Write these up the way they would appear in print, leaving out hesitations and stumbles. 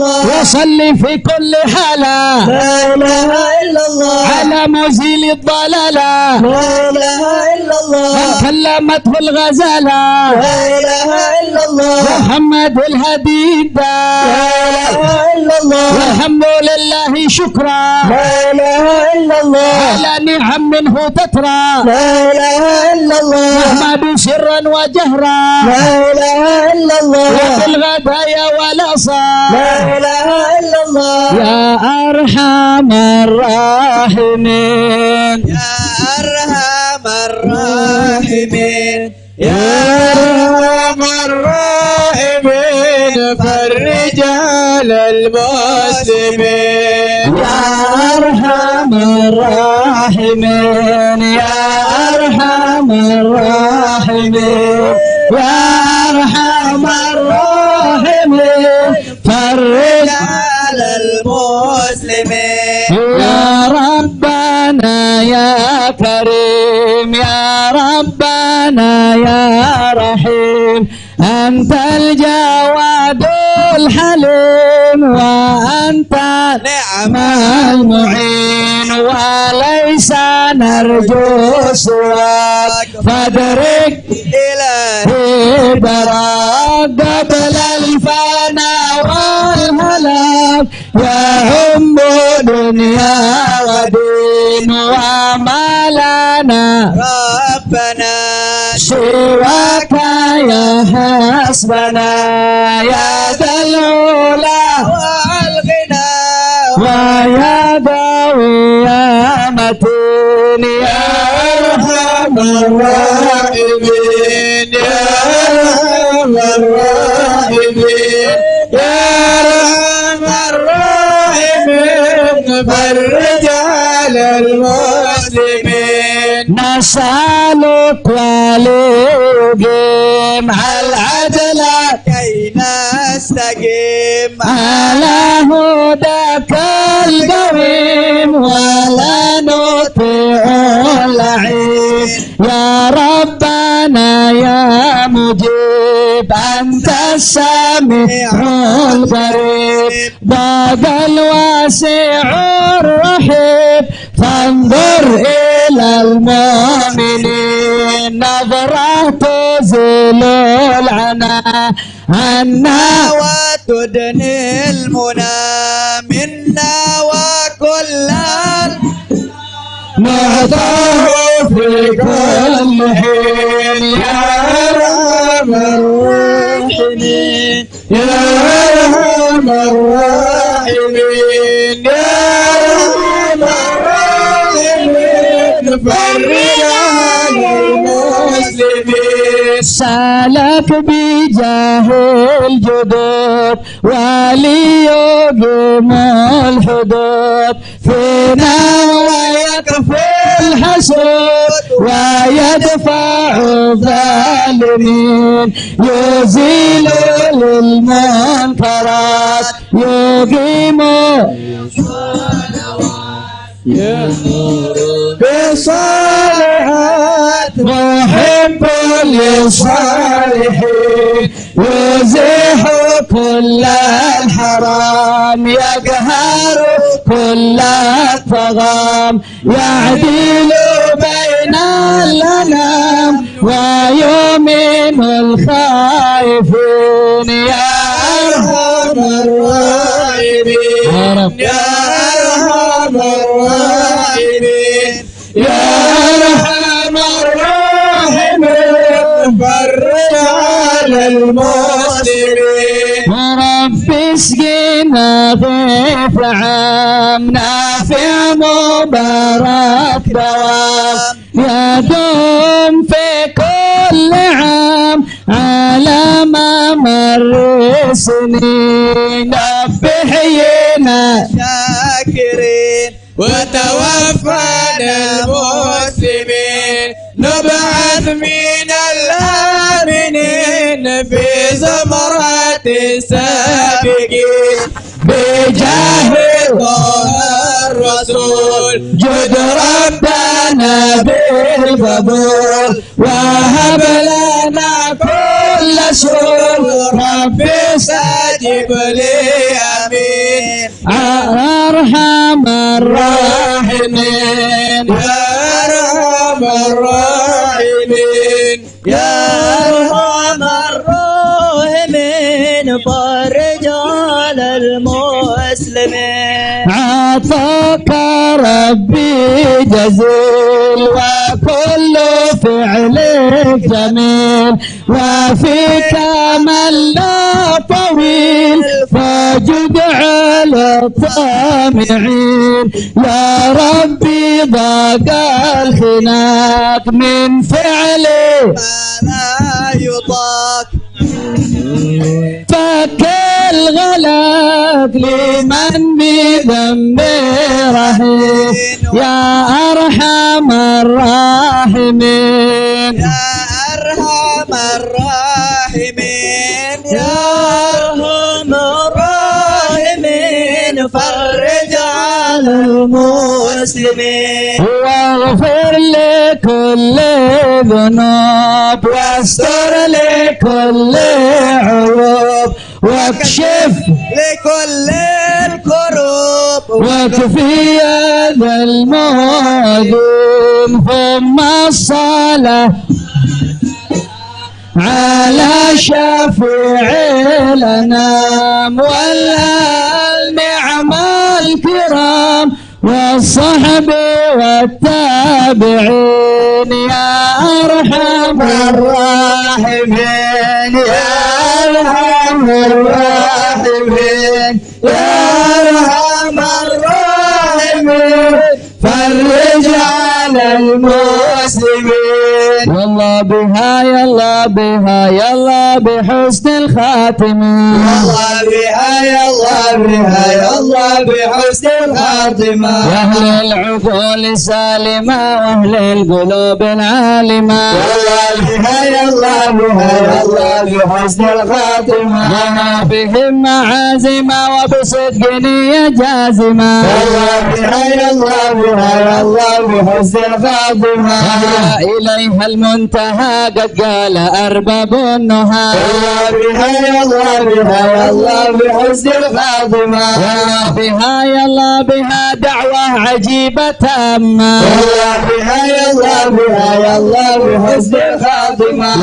وصلي في كل حالة لا إله إلا الله على مزيل الضلالة لا إله إلا الله من كلمته الغزالة لا إله إلا الله محمد الهدي لا إله إلا الله والحمد لله شكرا لا إله إلا الله على نعم منه تترى لا إله إلا الله محمد سرا وجهرا لا إله إلا الله وفي الغدايا والأصال لا إله إلا الله يا أرحم الراحمين يا أرحم الراحمين يا أرحم الراحمين فرج على المسلمين يا أرحم الراحمين يا أرحم الراحمين يا أرحم الراحمين فرج على المسلمين يا ربنا يا كريم يا ربنا يا رحيم أنت الجواد الحليم وأنت نعم المعين وليس نرجو سواك فادرك إلهي براك قبل الفناء والهلاك يا أم دنيا ودين وما لنا ربنا سواك يا حسبنا يا ذا العلا والغنى ويا قوي يا متين يا أرحم الراحمين يا أرحم الراحمين يا أرحم الراحمين فرج على المسلمين نسألك وليقيم على العدل كي نستقيم على هداك القويم ولا نطيع اللعين يا ربنا يا مجيب أنت السميع القريب باب الواسع الرحيب فانظر إلى المؤمنين نظرة تزيل العنا عنا وتدني المنى منا وكل نعطاه في كل حين يا أرحم الراحمين يا أرحم الراحمين يا أرحم الراحمين فرج على المسلمين سالك بجاه الجدود وليقيم الحدود فينا ويكفي الحسود ويدفع الظالمين يزيل للمنكرات يقيم بصالحات محب للصالحين يزيح كل الحرام يقهر كل الطغام يعدل بين الأنام ويؤمن الخائفين يا أرحم الراحمين يا أرحم الراحمين يا أرحم الراحمين فرج على المسلمين رب اسقنا ضيف عام نافع مبارك دوام يدوم في كل عام على ما مر سنين بحينا شاكرين وتوفنا المسلمين نبعث من الآمنين في زمرة السابقين بجاه طه الرسول جد ربنا بالقبول وهب لنا كل والرسول ربي استجب لي آمين أرحم الراحمين يا أرحم الراحمين يا أرحم الراحمين فرج على المسلمين عطاك ربي جزيل وكل فعلك جميل وفيك من لا طويل فجد على الطامعين يا ربي ضاق الخناق من فعلي ما لا يطاق فك الغلاق لمن بذنبه رهين يا أرحم الراحمين يا أرحم الراحمين يا أرحم الراحمين فرج على المسلمين واغفر لكل ذنوب واستر لكل عيوب واكشف لكل الكروب وكفي هذا المؤذن ثم الصلاة على شفيع الأنام والآل نعم الكرام والصحب والتابعين يا أرحم الراحمين يا أرحم الراحمين يا أرحم الراحمين فرج على المسلمين والله بها يلا بها يلا بحسن الخاتمة الله بها يا الله بها يا الله بحسن الخاتمة يا أهل العقول سالمة وأهل القلوب العالمة الله بها يا الله بها يا الله بحسن الخاتمة وما بهم معازمة وبصدق نية جازمة الله بها يا الله بها يا الله بحسن الخاتمة إليها المنتهى قد قال أرباب النهى الله بها يا الله بها يا الله بحسن الخاتمة والله بها يلا بها دعوة عجيبة تامة الله بها يا الله بها يا الله بحسن الخاتمة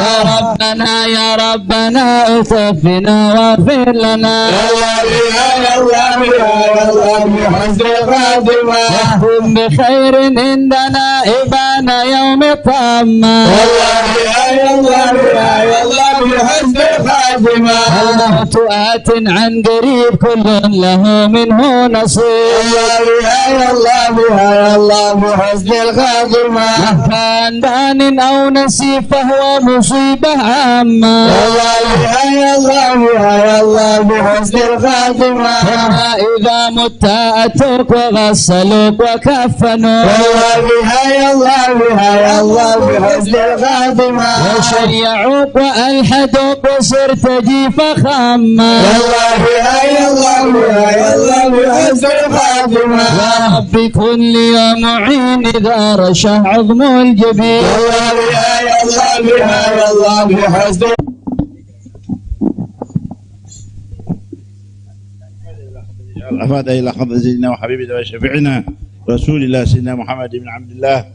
يا ربنا الطف بنا واغفر لنا الله بها يا الله بها يا الله بحسن الخاتمة واحكم بخير عندنا إبان يوم الطامة الله بها يا الله بها يا الله بحسن الخاتمة الموت آت عن قريب كل له منه نصيب الله بها يا الله بها يا الله بحسن الخاتمة كان دان أو نسيب فهو مصيبة عامة الله بها يا الله بها يا الله بحسن الخاتمة إذا مت أتوك وغسلوك وكفنوك الله بها يا الله بها يا الله بحسن الخاتمة وشيعوك وألحدوك وصرت جيف خامة الله بها يا الله بها يا الله بحسن الخاتمة يا رب كن لي معين إذا رشح عظم الجبين الله بها يا الله بها يا الله بحسن أفاد إلى حضرة سيدنا وحبيبنا وشفيعنا رسول الله سيدنا محمد بن عبد الله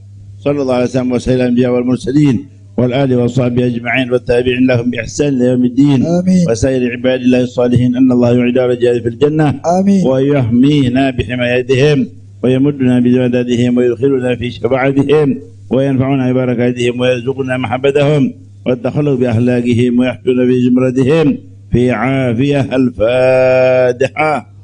صلى الله عليه وسلم وسائر الأنبياء والمرسلين والآل والصحبه أجمعين والتابعين لهم بإحسان إلى يوم الدين آمين. وسائر عباد الله الصالحين أن الله يعيد رجال في الجنة آمين. ويحمينا بحمايتهم ويمدنا بمدادهم ويدخلنا في شفاعتهم وينفعنا ببركاتهم ويرزقنا محبتهم والتخلق بأخلاقهم ويحشرنا في زمرتهم في عافية. الفاتحة.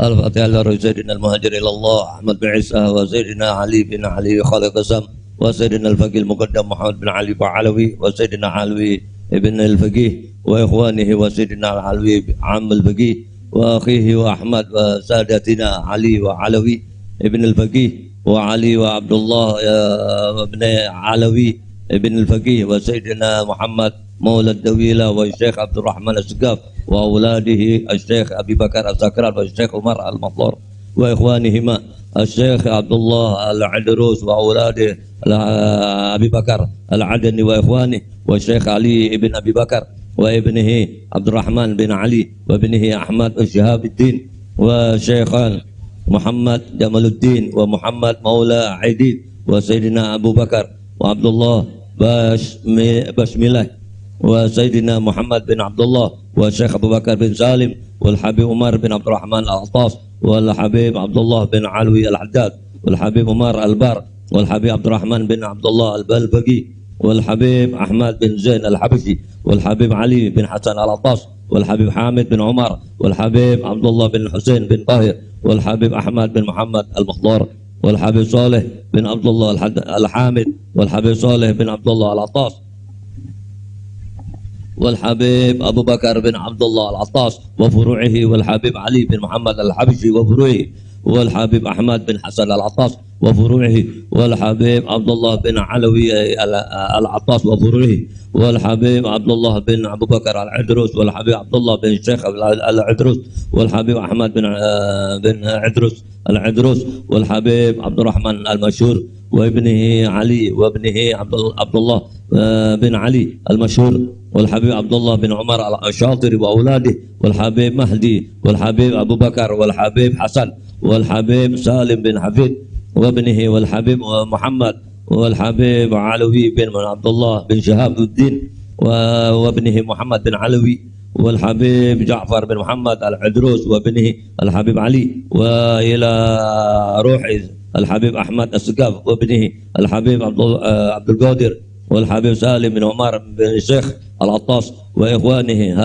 الفاتحة على سيدنا المهاجر إلى الله أحمد بن عيسى وسيدنا علي بن علي خالق قسم وسيدنا الفقيه المقدم محمد بن علي بعلوي وسيدنا علوي ابن الفقيه وإخوانه وسيدنا العلوي عم الفقيه وأخيه وأحمد وسادتنا علي وعلوي ابن الفقيه وعلي وعبد الله ابن علوي ابن الفقيه وسيدنا محمد مولى الدويلة والشيخ عبد الرحمن السقاف وأولاده الشيخ أبي بكر السكران والشيخ عمر المطلور وإخوانهما الشيخ عبد الله العدروس وأولاده أبي بكر العدني وإخوانه والشيخ علي بن أبي بكر وابنه عبد الرحمن بن علي وابنه أحمد شهاب الدين وشيخان محمد جمال الدين ومحمد مولى عيديد وسيدنا أبو بكر وعبد الله بسم وسيدنا محمد بن عبد الله والشيخ أبو بكر بن سالم والحبيب عمر بن عبد الرحمن العطاس والحبيب عبد الله بن علوي الحداد والحبيب عمر البار والحبيب عبد الرحمن بن عبد الله البلبقي والحبيب أحمد بن زين الحبشي والحبيب علي بن حسن العطاس والحبيب حامد بن عمر والحبيب عبد الله بن حسين بن طاهر والحبيب أحمد بن محمد المختار والحبيب صالح بن عبد الله الحامد والحبيب صالح بن عبد الله العطاس والحبيب أبو بكر بن عبد الله العطاس وفروعه والحبيب علي بن محمد الحبشي وفروعه والحبيب أحمد بن حسن العطاس وفروعه والحبيب عبد الله بن علوي العطاس وفروعه والحبيب عبد الله بن أبو بكر العدروس والحبيب عبد الله بن الشيخ العدروس والحبيب أحمد بن عدروس العدروس والحبيب عبد الرحمن المشهور وابنه علي وابنه عبد الله بن علي المشهور والحبيب عبد الله بن عمر الشاطر وأولاده والحبيب مهدي والحبيب أبو بكر والحبيب حسن والحبيب سالم بن حفيد وابنه والحبيب محمد والحبيب علوي بن عبد الله بن شهاب الدين وابنه محمد بن علوي والحبيب جعفر بن محمد العدروس وابنه الحبيب علي وإلى روح الحبيب أحمد السقاف وابنه الحبيب عبد القادر والحبيب سالم بن عمر بن الشيخ العطاس وإخوانه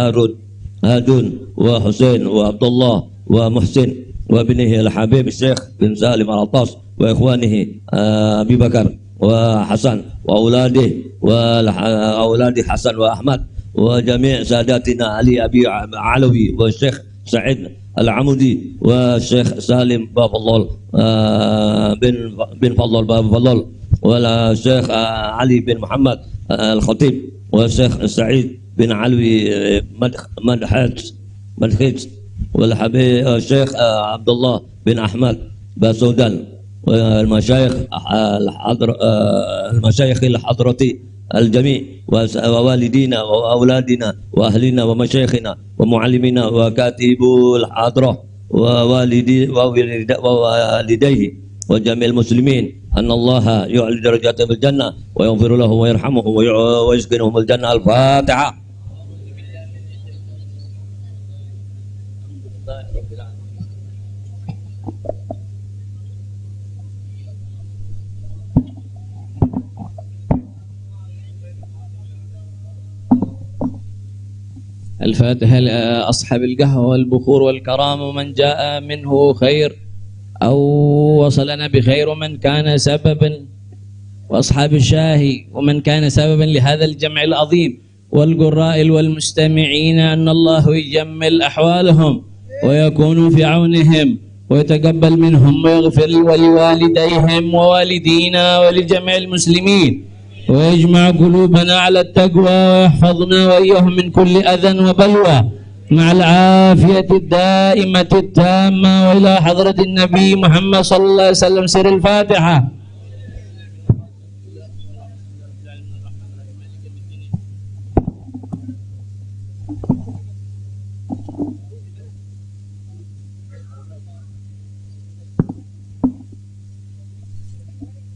هادون وحسين وعبد الله ومحسن وابنه الحبيب الشيخ بن سالم العطاس وإخوانه أبي بكر وحسن وأولاده وأولاد حسن وأحمد وجميع ساداتنا علي أبي علوي والشيخ سعيد العمودي والشيخ سالم باب الله بن فضل باب فضل والشيخ علي بن محمد الخطيب والشيخ سعيد بن علوي مدحت والحبيب الشيخ عبد الله بن أحمد باسودان والمشايخ الحضرة الجميع ووالدينا وأولادنا وأهلنا ومشايخنا ومعلمينا وكاتبو الحضرة ووالديه وجميع المسلمين أن الله يعلي درجاتهم في الجنة ويغفر لهم ويرحمهم ويسكنهم الجنة. الفاتحة. الفاتحة لأصحاب القهوة والبخور والكرام ومن جاء منه خير أو وصلنا بخير ومن كان سببا وأصحاب الشاهي ومن كان سببا لهذا الجمع العظيم والقراء والمستمعين أن الله يجمل أحوالهم ويكون في عونهم ويتقبل منهم ويغفر ولوالديهم ووالدينا ولجميع المسلمين ويجمع قلوبنا على التقوى ويحفظنا وإياهم من كل أذى وبلوى مع العافية الدائمة التامة وإلى حضرة النبي محمد صلى الله عليه وسلم. سر الفاتحة.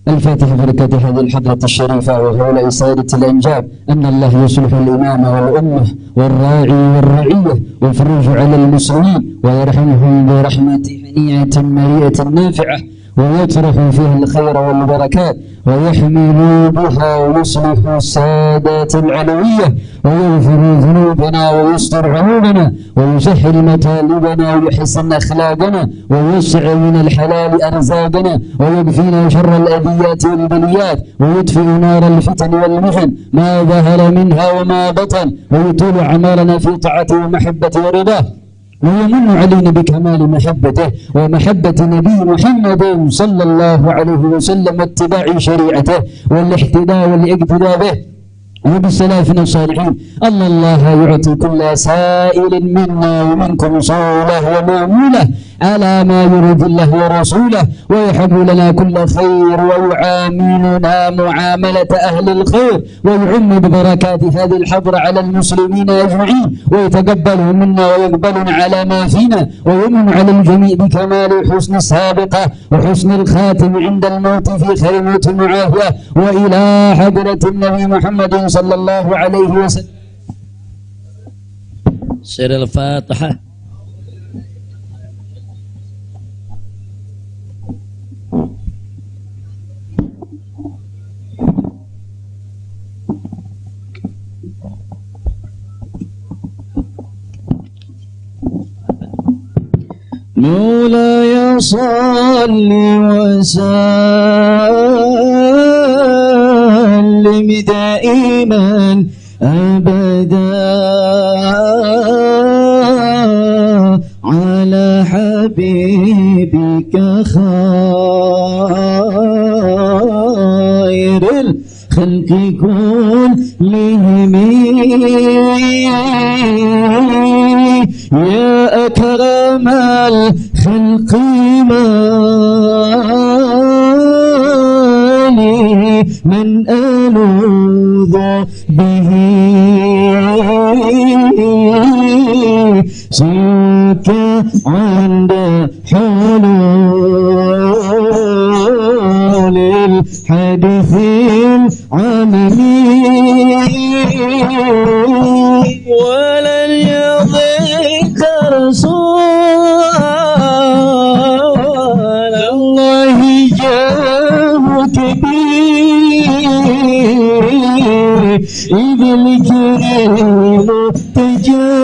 الفاتحة. بركة هذه الحضرة الشريفة وهؤلاء سادة الأنجاب أن الله يصلح الإمام والأمة والراعي والرعية ويفرج على المسلمين ويرحمهم برحمة هنيئة مريئة نافعة ويطرح فيها الخير والبركات ويحمل بها ويصلح السادات العلوية ويغفر ذنوبنا ويستر عيوبنا ويسهل مطالبنا ويحسن أخلاقنا ويوسع من الحلال أرزاقنا ويكفينا شر الأذيات والبليات ويطفئ نار الفتن والمحن ما ظهر منها وما بطن ويطول أعمالنا في طاعته ومحبته ورضاه ويمن علينا بكمال محبته ومحبة نبي محمد صلى الله عليه وسلم واتباع شريعته والاحتداء والاقتداء به وبسلافنا الصالحين. الله يعطي كل سائل منا ومنكم صوله وماموله على ما يريد الله ورسوله، ويحب لنا كل خير ويعاملنا معاملة أهل الخير، ويعم ببركات هذه الحضرة على المسلمين أجمعين، ويتقبله منا ويقبلنا على ما فينا، ويمن على الجميع بكمال الحسن السابقة وحسن الخاتم عند الموت في خير موت معافية، وإلى حضرة النبي محمد صلى الله عليه وسلم. سر الفاتحة. مولاي صل وسلم دائما أبدا على حبيبك خير الخلق كلهم، يا أكرم الخلق مالي من ألوذ به سوك عند حلول الحديث العملي، ولن يضيق رسول الله جاه كبير، إذ الكريم تجلى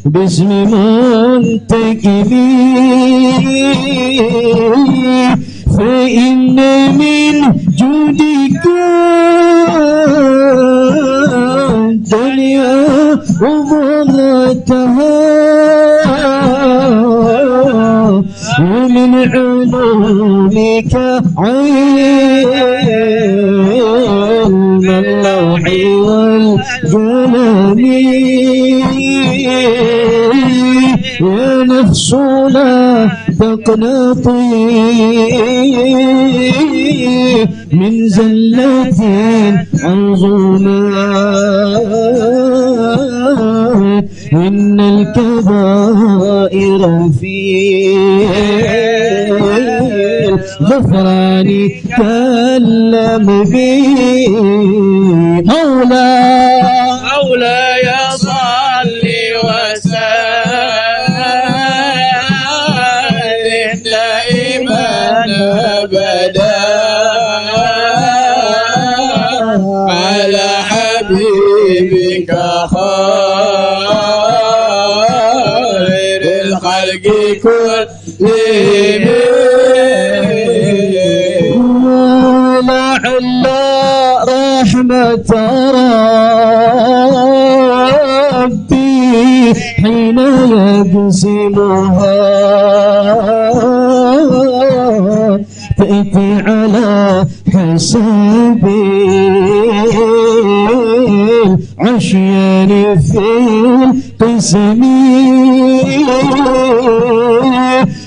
باسم منتقم، فإن من جودك الدنيا وضرتها، ومن علومك علم اللوح والقلم، يا نفس لا تقنطي من زلة عظمات، إن الكبائر في الغفران كلم به. مولاي صل وسلم دائما أبدا على حبيبك خير الخلق كلهم، لعل رحمة ربي حين يقسمها تأتي على حساب العشيان في القسم،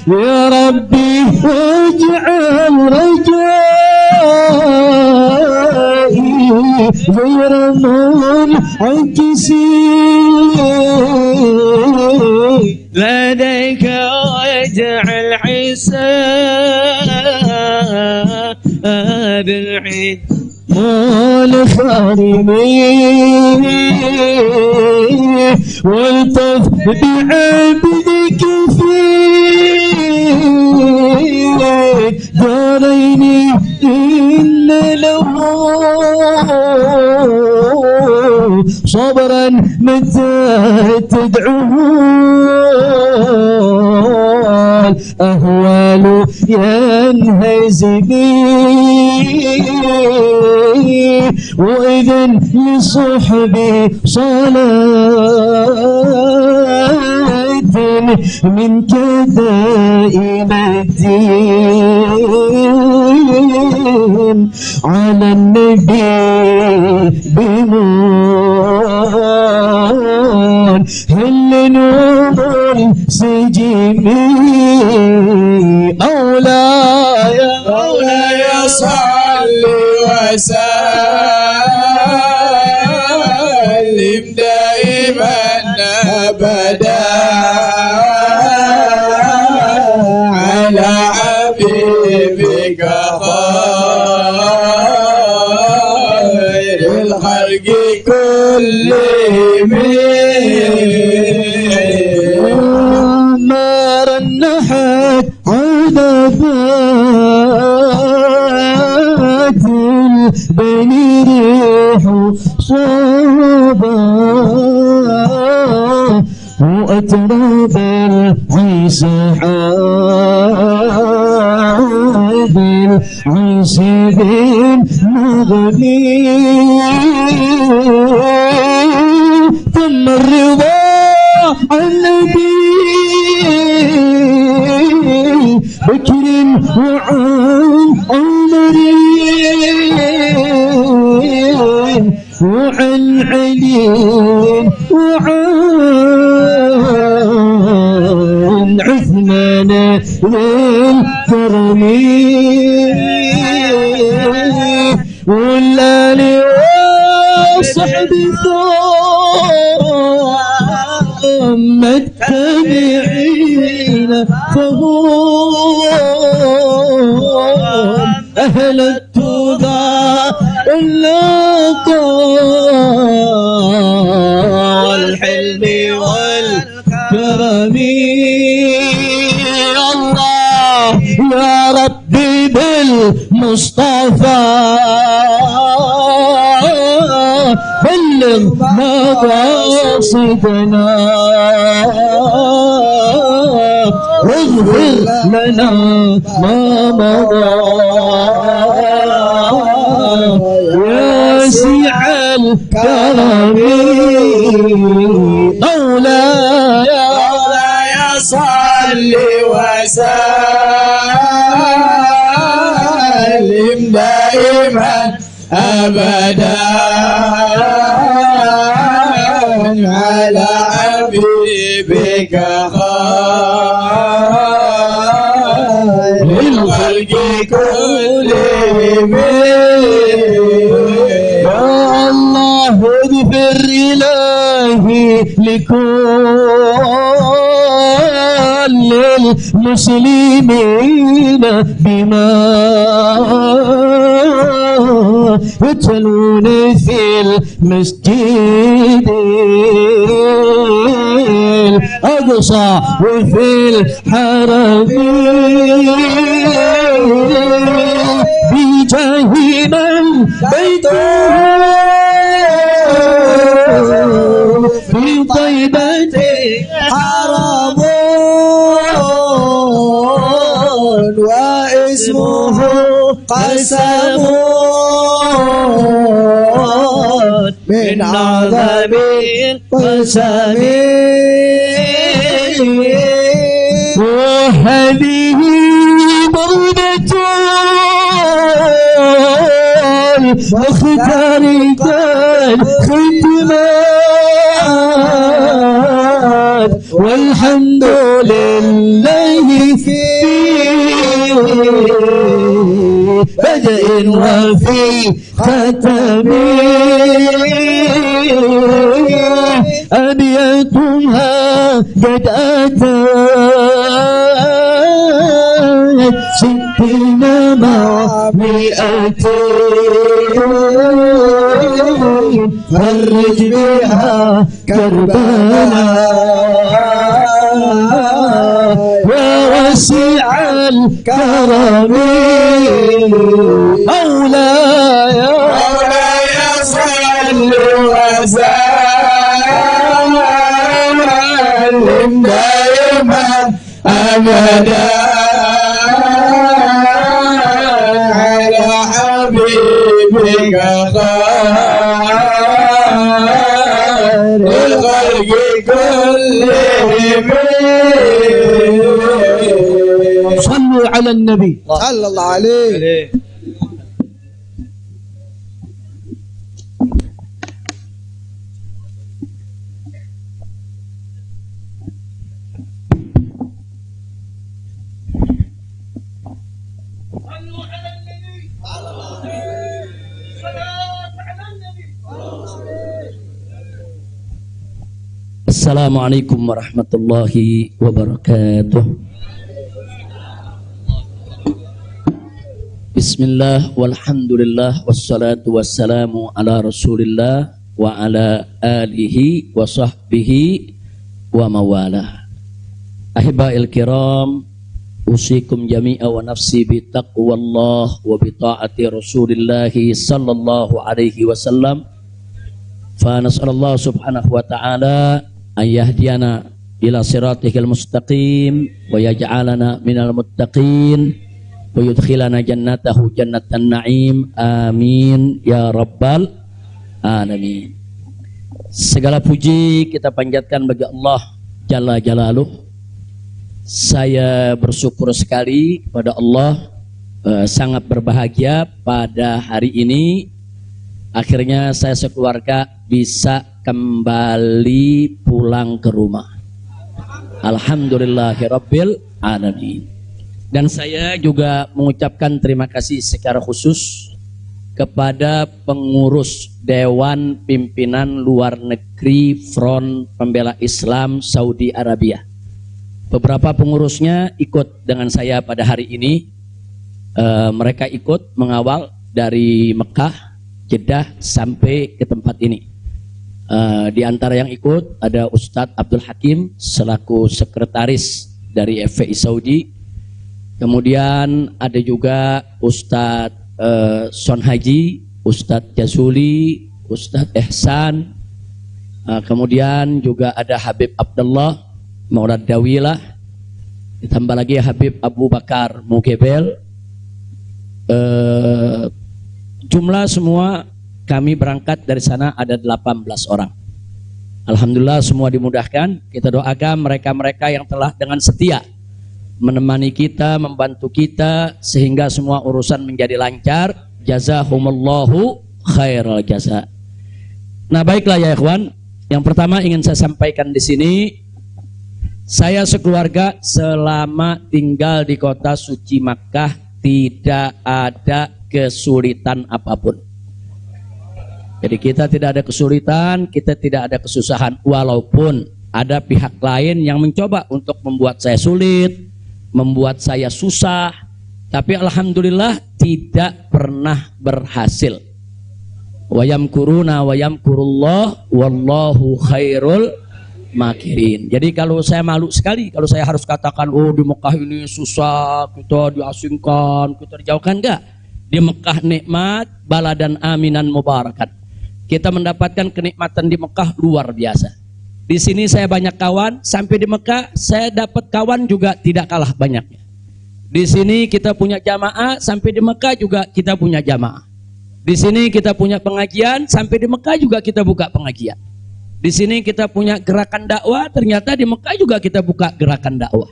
يا ربي واجعل رجائي غير منعكس لديك، واجعل حساب العيد والخارمين، والطف بعبدك في دارين إن له صبرا متى تدعوه الأهوال ينهزمي، وإذن لصحبي صلاة منك دائم الدين على النبي بنور هل نور سجمي مولاي صل وسلم دائما أبدا على حبيبك خير الخلق كلهم ما رنحت عذبات البني ريح صوبا وأتراب العيسى حاد العيسى بالمغني ثم الرضا عن نبي بكر وعن عمر وعن علي وعن عثمان للكرم والآل وصحب ثم التابعين فهم أهل التقى والحلم والكرم الله يا ربي بالمصطفى بلغ مقاصدنا واغفر لنا ما مضى واسع الكرم مولاي صل وسلم دائما أبدا على حبيبك خير الخلق كلهم يا الله اغفر إلهي لكل المسلمين بما يتلون في المسجد الأقصى وفي الحرم بجاه من بيته في طيبة حرام واسمه قسم من أعظم القسم وهذه بردة مختار الختمات والحمد لله في بدء وفي ختم أبياتها قد أتت 60 مع 200 فرج بها كربنا يا واسع الكرم مولاي صل وسلم دائما أبدا على حبيبك خير الخلق كلهم صلوا على النبي. صلى الله عليه. Assalamualaikum warahmatullahi wabarakatuh. Bismillah walhamdulillah wassalatu wassalamu ala rasulillah wa ala alihi wa sahbihi wa mawalah. Ahiba'il kiram, usikum jami'a wa nafsi bi taqwallah wa bi ta'ati rasulillahi sallallahu alaihi wasallam. Fa nas'alallah subhanahu wa ta'ala an yahdiyana ila siratihil mustaqim wa yaj'alana minal muttaqin wa yudkhilana jannatahu jannatan na'im, amin ya rabbal alamin. Segala puji kita panjatkan bagi Allah Jalla Jalaluh. Saya bersyukur sekali kepada Allah, sangat berbahagia pada hari ini akhirnya saya sekeluarga bisa kembali pulang ke rumah. Alhamdulillahirabbil alamin. Dan saya juga mengucapkan terima kasih secara khusus kepada pengurus Dewan Pimpinan Luar Negeri Front Pembela Islam Saudi Arabia. Beberapa pengurusnya ikut dengan saya pada hari ini. Mereka ikut mengawal dari Mekah, Jeddah sampai ke tempat ini. Di antara yang ikut ada Ustadz Abdul Hakim selaku sekretaris dari FPI Saudi. Kemudian ada juga Ustadz Son Haji, Ustadz Jazuli, Ustadz Ehsan. Kemudian juga ada Habib Abdullah Maulad Dawilah. Ditambah lagi Habib Abu Bakar Mugebel. Jumlah semua kami berangkat dari sana ada 18 orang. Alhamdulillah semua dimudahkan. Kita doakan mereka-mereka yang telah dengan setia menemani kita, membantu kita sehingga semua urusan menjadi lancar. Jazahumullahu khairal jaza. Nah, baiklah ya ikhwan. Yang pertama ingin saya sampaikan di sini, saya sekeluarga selama tinggal di kota suci Makkah tidak ada kesulitan apapun. Jadi kita tidak ada kesulitan, kita tidak ada kesusahan. Walaupun ada pihak lain yang mencoba untuk membuat saya sulit, membuat saya susah, tapi alhamdulillah tidak pernah berhasil. Wa yamkuruna wa yamkurullah wallahu khairul makirin. Jadi kalau saya malu sekali kalau saya harus katakan, oh di Mekah ini susah, kita diasingkan, kita dijauhkan. Enggak. Di Mekah nikmat, baladan aminan mubarakat. Kita mendapatkan kenikmatan di Mekah luar biasa. Di sini saya banyak kawan, sampai di Mekah saya dapat kawan juga tidak kalah banyaknya. Di sini kita punya jamaah, sampai di Mekah juga kita punya jamaah. Di sini kita punya pengajian, sampai di Mekah juga kita buka pengajian. Di sini kita punya gerakan dakwah, ternyata di Mekah juga kita buka gerakan dakwah.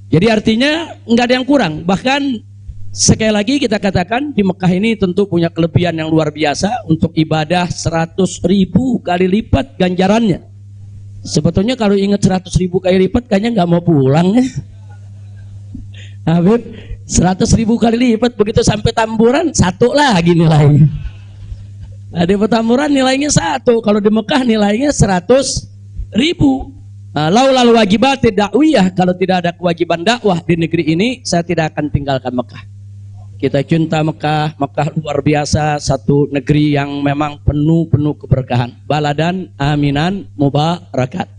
Jadi artinya nggak ada yang kurang. Bahkan sekali lagi kita katakan di Mekah ini tentu punya kelebihan yang luar biasa untuk ibadah 100.000 kali lipat ganjarannya. Sebetulnya kalau ingat 100.000 kali lipat kayaknya nggak mau pulang ya. Habib 100.000 kali lipat begitu sampai Tamburan satu lagi nilainya. Nah, di Petamburan nilainya 1, kalau di Mekah nilainya 100.000. Laulal wajibat dakwiyah, kalau tidak ada kewajiban dakwah di negeri ini saya tidak akan tinggalkan Mekah. Kita cinta Mekah, Mekah luar biasa, satu negeri yang memang penuh keberkahan. Baladan aminan mubarakat.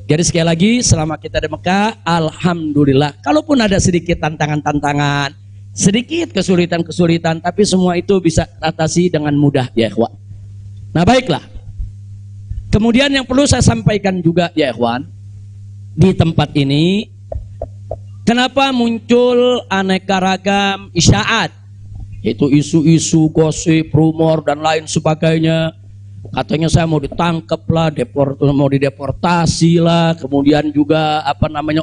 Jadi sekali lagi selama kita di Mekah, alhamdulillah. Kalaupun ada sedikit tantangan-tantangan, sedikit kesulitan-kesulitan, tapi semua itu bisa atasi dengan mudah ya ikhwan. Nah baiklah. Kemudian yang perlu saya sampaikan juga ya ikhwan, di tempat ini kenapa muncul aneka ragam isyaat, yaitu isu-isu, gosip, rumor dan lain sebagainya. Katanya saya mau ditangkap lah, mau dideportasi lah, kemudian juga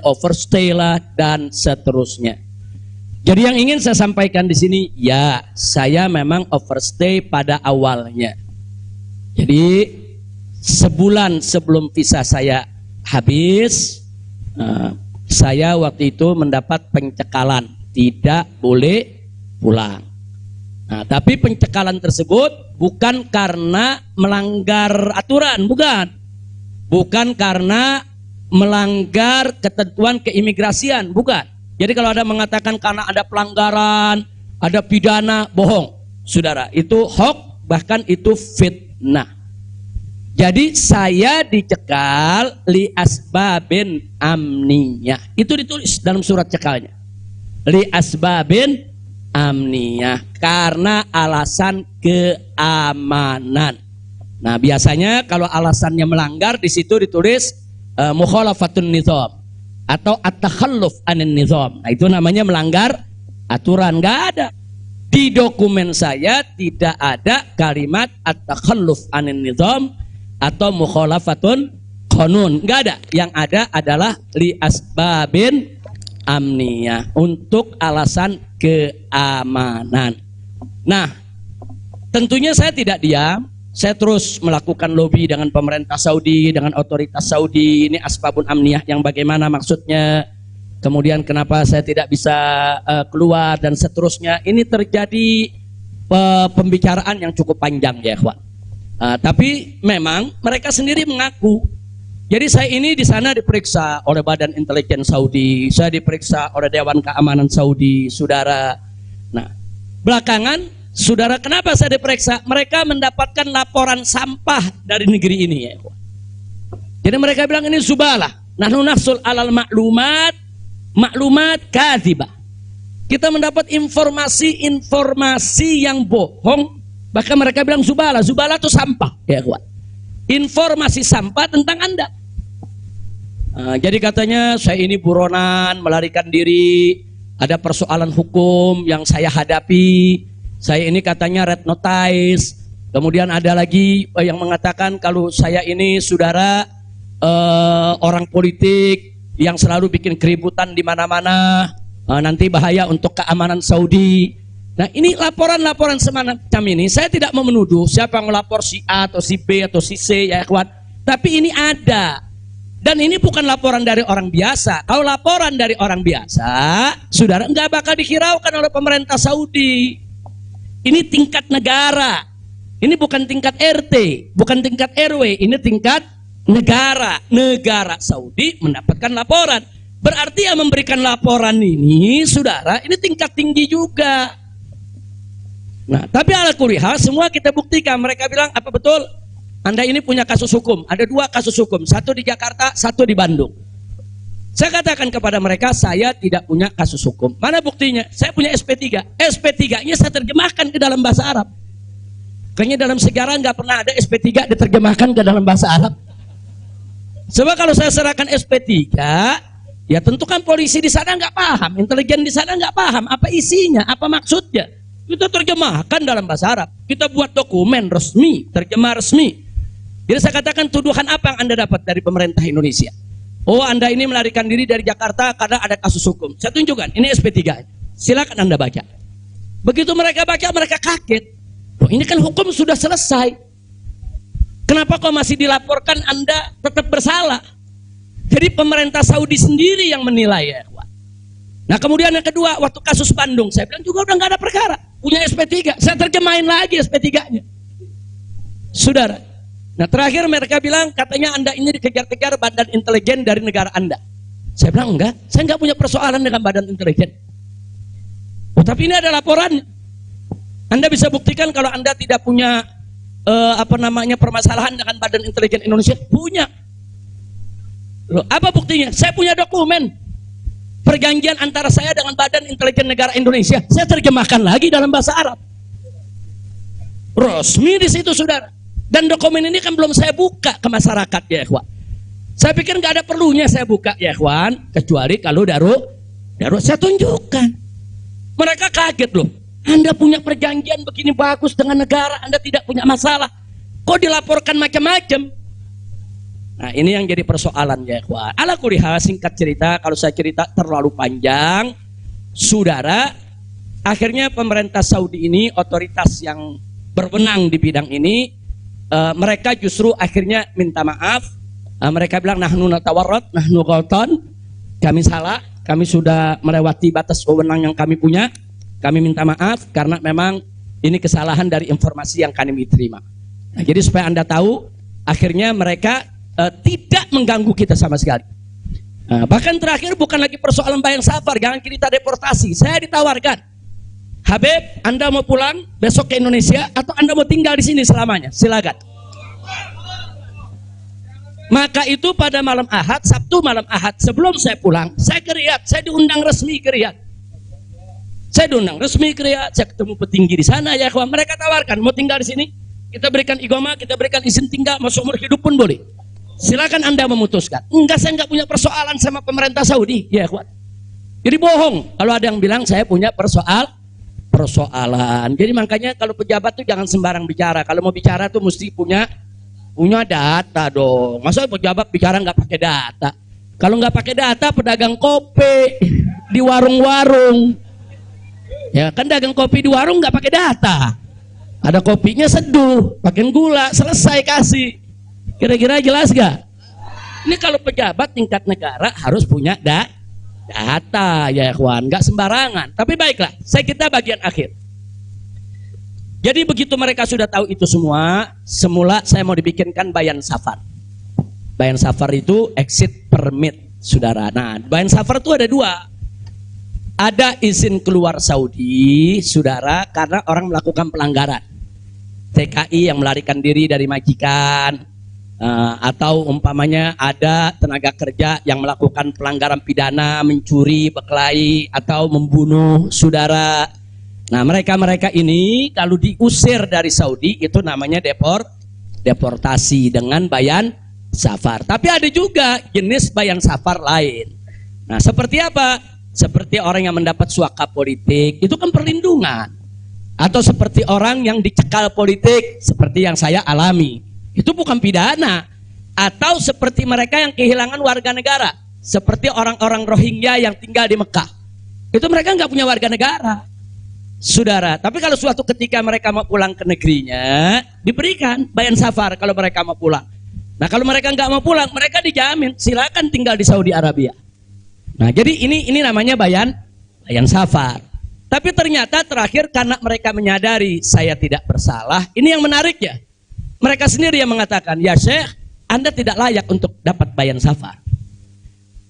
overstay lah, dan seterusnya. Jadi yang ingin saya sampaikan di sini, ya saya memang overstay pada awalnya. Jadi sebulan sebelum visa saya habis, saya waktu itu mendapat pencekalan, tidak boleh pulang. Nah, tapi pencekalan tersebut bukan karena melanggar aturan, bukan karena melanggar ketentuan keimigrasian, bukan. Jadi kalau ada mengatakan karena ada pelanggaran, ada pidana, bohong, saudara. Itu hoax, bahkan itu fitnah. Jadi saya dicekal li asbabin amniyah. Itu ditulis dalam surat cekalnya. Li asbabin amniyah, karena alasan keamanan. Nah, biasanya kalau alasannya melanggar di situ ditulis mukhalafatun nizam atau at-takhalluf anin nizam. Nah, itu namanya melanggar aturan. Enggak ada. Di dokumen saya tidak ada kalimat at-takhalluf anin nizam atau mukhalafatun qanun. Enggak ada. Yang ada adalah li asbabin amniyah, untuk alasan keamanan. Nah, tentunya saya tidak diam. Saya terus melakukan lobby dengan pemerintah Saudi, dengan otoritas Saudi. Ini asbabun amniyah yang bagaimana maksudnya, kemudian kenapa saya tidak bisa keluar, dan seterusnya. Ini terjadi pembicaraan yang cukup panjang ya ikhwan. Tapi memang mereka sendiri mengaku. Jadi saya ini di sana diperiksa oleh Badan Intelijen Saudi, saya diperiksa oleh Dewan Keamanan Saudi, saudara. Nah, belakangan, saudara, kenapa saya diperiksa? Mereka mendapatkan laporan sampah dari negeri ini ya. Jadi mereka bilang ini zubalah. Nahnu nahsul alal maklumat kadzibah. Kita mendapat informasi yang bohong. Bahkan mereka bilang zubalah itu sampah ya kawan. Informasi sampah tentang Anda. Jadi katanya saya ini buronan, melarikan diri, ada persoalan hukum yang saya hadapi. Saya ini katanya red notice. Kemudian ada lagi yang mengatakan kalau saya ini saudara orang politik yang selalu bikin keributan di mana-mana, nanti bahaya untuk keamanan Saudi. Nah, ini laporan-laporan semacam ini, saya tidak mau menuduh siapa yang melapor, si A atau si B atau si C ya kawan. Tapi ini ada. Dan ini bukan laporan dari orang biasa. Kalau laporan dari orang biasa, saudara, nggak bakal dihiraukan oleh pemerintah Saudi. Ini tingkat negara. Ini bukan tingkat RT, bukan tingkat RW, ini tingkat negara. Negara Saudi mendapatkan laporan. Berarti yang memberikan laporan ini, saudara, ini tingkat tinggi juga. Nah, tapi ala kulli hal semua kita buktikan. Mereka bilang, apa betul? Anda ini punya kasus hukum. Ada 2 kasus hukum, satu di Jakarta, satu di Bandung. Saya katakan kepada mereka, saya tidak punya kasus hukum. Mana buktinya? Saya punya SP3. SP3-nya saya terjemahkan ke dalam bahasa Arab. Kayaknya dalam sejarah nggak pernah ada SP3 diterjemahkan ke dalam bahasa Arab. Sebab kalau saya serahkan SP3, ya tentu kan polisi di sana nggak paham, intelijen di sana nggak paham apa isinya, apa maksudnya. Kita terjemahkan dalam bahasa Arab. Kita buat dokumen resmi, terjemah resmi. Jadi saya katakan, tuduhan apa yang Anda dapat dari pemerintah Indonesia? Oh, Anda ini melarikan diri dari Jakarta karena ada kasus hukum. Saya tunjukkan, ini SP3. Silakan Anda baca. Begitu mereka baca, mereka kaget. Oh, ini kan hukum sudah selesai. Kenapa kok masih dilaporkan Anda tetap bersalah? Jadi pemerintah Saudi sendiri yang menilai ya. Nah, kemudian yang kedua, waktu kasus Bandung, saya bilang juga udah nggak ada perkara, punya SP3, saya terjemahin lagi SP3-nya, saudara. Nah, terakhir mereka bilang katanya Anda ini dikejar-kejar badan intelijen dari negara Anda. Saya bilang enggak, saya nggak punya persoalan dengan badan intelijen. Oh, tapi ini ada laporannya. Anda bisa buktikan kalau Anda tidak punya permasalahan dengan badan intelijen Indonesia. Punya. Loh, apa buktinya? Saya punya dokumen. Perjanjian antara saya dengan Badan Intelijen Negara Indonesia, saya terjemahkan lagi dalam bahasa Arab. Resmi di situ, saudara. Dan dokumen ini kan belum saya buka ke masyarakat ya, ikhwan. Saya pikir nggak ada perlunya saya buka ya, ikhwan, kecuali kalau darurat saya tunjukkan. Mereka kaget loh. Anda punya perjanjian begini bagus dengan negara, Anda tidak punya masalah. Kok dilaporkan macam-macam? Nah, ini yang jadi persoalan ya, ikhwan. Ala kulli hal, singkat cerita, kalau saya cerita terlalu panjang, saudara, akhirnya pemerintah Saudi ini, otoritas yang berwenang di bidang ini, mereka justru akhirnya minta maaf. Mereka bilang, nahnu natawarrat, nahnu ghaltan, kami salah, kami sudah melewati batas wewenang yang kami punya, kami minta maaf karena memang ini kesalahan dari informasi yang kami terima. Nah, jadi supaya Anda tahu, akhirnya mereka tidak mengganggu kita sama sekali. Bahkan terakhir bukan lagi persoalan bayang safar, jangan kita deportasi. Saya ditawarkan, Habib, Anda mau pulang besok ke Indonesia atau Anda mau tinggal di sini selamanya? Silakan. Maka itu pada malam Ahad, Sabtu malam Ahad, sebelum saya pulang, saya ke Riyadh, saya diundang resmi ke Riyadh. Saya diundang resmi ke Riyadh, saya ketemu petinggi di sana ya, kawan. Mereka tawarkan, mau tinggal di sini, kita berikan iqamah, kita berikan izin tinggal, masuk umur hidup pun boleh. Silakan Anda memutuskan. Enggak, saya enggak punya persoalan sama pemerintah Saudi, ya kawan. Jadi bohong kalau ada yang bilang saya punya persoalan. Jadi makanya kalau pejabat tuh jangan sembarang bicara. Kalau mau bicara tuh mesti punya data dong. Masa pejabat bicara nggak pakai data? Kalau nggak pakai data, pedagang kopi di warung-warung, ya kan dagang kopi di warung nggak pakai data. Ada kopinya seduh, pakai gula, selesai kasih. Kira-kira jelas gak? Ini kalau pejabat tingkat negara harus punya data ya kawan, nggak sembarangan. Tapi baiklah, saya kita bagian akhir. Jadi begitu mereka sudah tahu itu semua, semula saya mau dibikinkan bayan safar. Bayan safar itu exit permit, saudara. Nah, bayan safar itu ada dua. Ada izin keluar Saudi, saudara, karena orang melakukan pelanggaran. TKI yang melarikan diri dari majikan, atau umpamanya ada tenaga kerja yang melakukan pelanggaran pidana, mencuri, berkelahi, atau membunuh saudara. Nah, mereka ini kalau diusir dari Saudi itu namanya deportasi dengan bayan safar. Tapi ada juga jenis bayan safar lain. Nah, seperti apa? Seperti orang yang mendapat suaka politik, itu kan perlindungan. Atau seperti orang yang dicekal politik, seperti yang saya alami, itu bukan pidana. Atau seperti mereka yang kehilangan warga negara, seperti orang-orang Rohingya yang tinggal di Mekah, itu mereka nggak punya warga negara, saudara. Tapi kalau suatu ketika mereka mau pulang ke negerinya, diberikan bayan safar kalau mereka mau pulang. Nah, kalau mereka nggak mau pulang, mereka dijamin silakan tinggal di Saudi Arabia. Nah, jadi ini namanya bayan safar. Tapi ternyata terakhir karena mereka menyadari saya tidak bersalah, ini yang menarik ya. Mereka sendiri yang mengatakan, ya Syekh, Anda tidak layak untuk dapat bayan safar.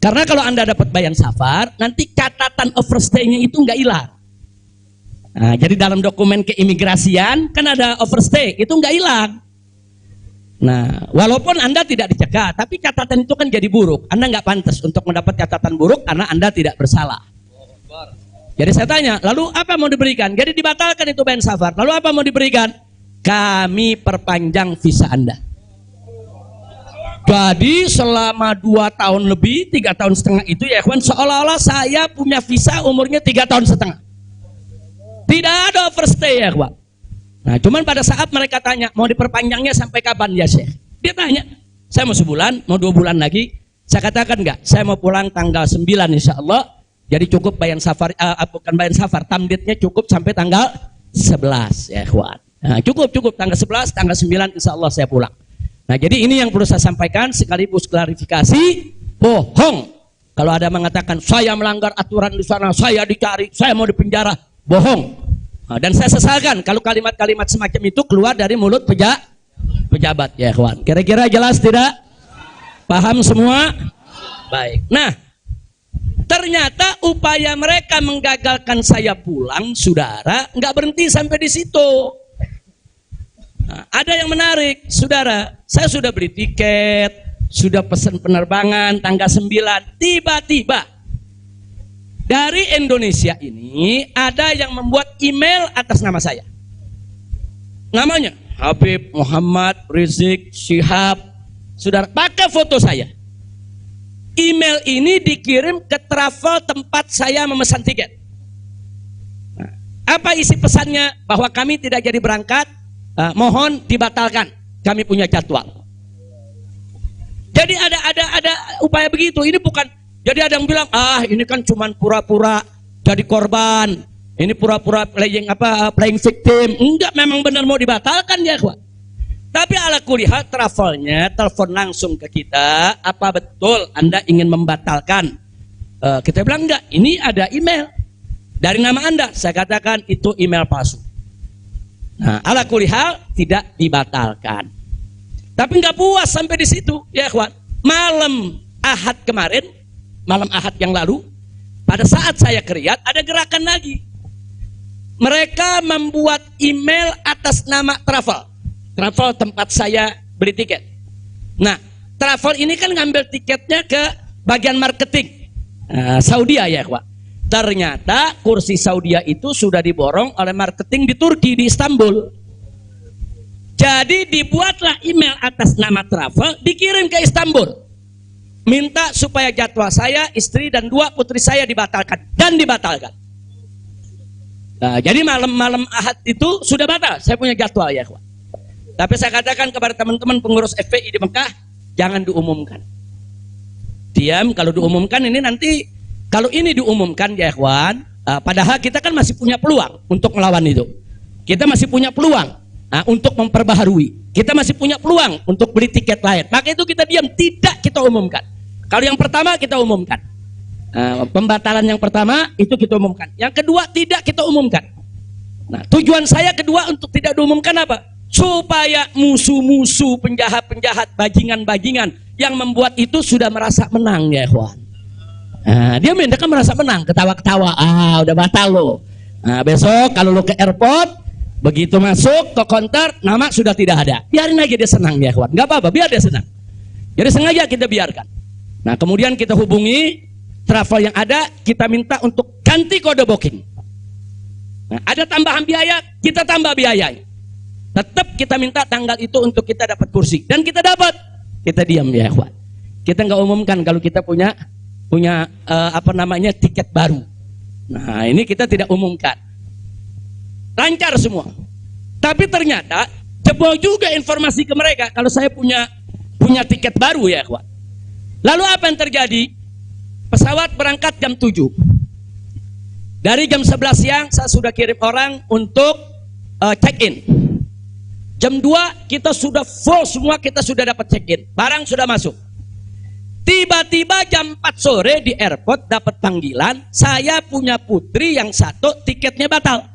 Karena kalau Anda dapat bayan safar, nanti catatan overstay-nya itu nggak hilang. Nah, jadi dalam dokumen keimigrasian kan ada overstay, itu nggak hilang. Nah, walaupun Anda tidak dicegah, tapi catatan itu kan jadi buruk. Anda nggak pantas untuk mendapat catatan buruk karena Anda tidak bersalah. Jadi saya tanya, lalu apa mau diberikan? Jadi dibatalkan itu bayan safar. Lalu apa mau diberikan? Kami perpanjang visa Anda. Jadi selama 2 tahun lebih, 3 tahun setengah itu ya kawan, seolah-olah saya punya visa umurnya 3 tahun setengah. Tidak ada overstay ya kawan. Nah, cuman pada saat mereka tanya, mau diperpanjangnya sampai kapan ya Syekh? Dia tanya, saya mau sebulan, mau 2 bulan lagi. Saya katakan enggak, saya mau pulang tanggal 9 insya Allah. Jadi cukup bayan safar, bukan bayan safar, tamdidnya cukup sampai tanggal 11 ya kawan. Nah, cukup tanggal 11, tanggal 9 insya Allah saya pulang. Nah, jadi ini yang perlu saya sampaikan sekaligus klarifikasi, bohong. Kalau ada mengatakan saya melanggar aturan di sana, saya dicari, saya mau dipenjara, bohong. Nah, dan saya sesalkan kalau kalimat-kalimat semacam itu keluar dari mulut pejabat ya kawan. Kira-kira jelas tidak? Paham semua? Baik. Nah, ternyata upaya mereka menggagalkan saya pulang, saudara, nggak berhenti sampai di situ. Nah, ada yang menarik, saudara. Saya sudah beli tiket, sudah pesan penerbangan tanggal 9. Tiba-tiba dari Indonesia ini ada yang membuat email atas nama saya. Namanya Habib Muhammad Rizik Syihab. Saudara, pakai foto saya. Email ini dikirim ke travel tempat saya memesan tiket. Nah, apa isi pesannya? Bahwa kami tidak jadi berangkat, mohon dibatalkan. kami punya jadwal. Jadi ada upaya begitu. Ini bukan, jadi ada yang bilang, ini kan cuman pura-pura jadi korban, ini pura-pura playing victim. Enggak, memang benar mau dibatalkan ya, ikhwan. Tapi ala kulihal travelnya telepon langsung ke kita, apa betul Anda ingin membatalkan? Kita bilang enggak, ini ada email dari nama Anda. Saya katakan itu email palsu. Nah, ala kulihal tidak dibatalkan. Tapi enggak puas sampai di situ, ya ikhwan. Malam Ahad kemarin, malam Ahad yang lalu, pada saat saya ke Riyadh, ada gerakan lagi. Mereka membuat email atas nama travel tempat saya beli tiket. Nah, travel ini kan ngambil tiketnya ke bagian marketing Saudi ya, Pak. Ternyata kursi Saudi itu sudah diborong oleh marketing di Turki, di Istanbul. Jadi dibuatlah email atas nama travel, dikirim ke Istanbul. Minta supaya jadwal saya, istri dan 2 putri saya dibatalkan, dan dibatalkan. Nah, jadi malam-malam Ahad itu sudah batal. Saya punya jadwal ya, Pak. Tapi saya katakan kepada teman-teman pengurus FPI di Mekah, jangan diumumkan. Diam, kalau diumumkan ini nanti, kalau ini diumumkan ya ikhwan, padahal kita kan masih punya peluang untuk melawan itu. Kita masih punya peluang untuk memperbaharui. Kita masih punya peluang untuk beli tiket lain. Maka itu kita diam, tidak kita umumkan. Kalau yang pertama kita umumkan. Pembatalan yang pertama itu kita umumkan. Yang kedua tidak kita umumkan. Nah, tujuan saya kedua untuk tidak diumumkan apa? Supaya musuh-musuh, penjahat-penjahat, bajingan-bajingan yang membuat itu sudah merasa menang ya ikhwan. Dia kan merasa menang, ketawa-ketawa, udah batal lo. Besok kalau lo ke airport, begitu masuk ke counter, nama sudah tidak ada. Biarin aja dia senang ya ikhwan, nggak apa-apa, biar dia senang. Jadi sengaja kita biarkan. Nah, kemudian kita hubungi travel yang ada, kita minta untuk ganti kode booking. Nah, ada tambahan biaya, kita tambah biayanya. Tetap kita minta tanggal itu untuk kita dapat kursi, dan kita dapat. Kita diam ya ikhwan. Kita nggak umumkan kalau kita punya tiket baru. Nah, ini kita tidak umumkan. Lancar semua. Tapi ternyata jebol juga informasi ke mereka kalau saya punya tiket baru ya ikhwan. Lalu apa yang terjadi? Pesawat berangkat jam 7. Dari jam 11 siang saya sudah kirim orang untuk check-in. Jam 2 kita sudah full semua, kita sudah dapat check-in. Barang sudah masuk. Tiba-tiba jam 4 sore di airport dapat panggilan, saya punya putri yang satu tiketnya batal.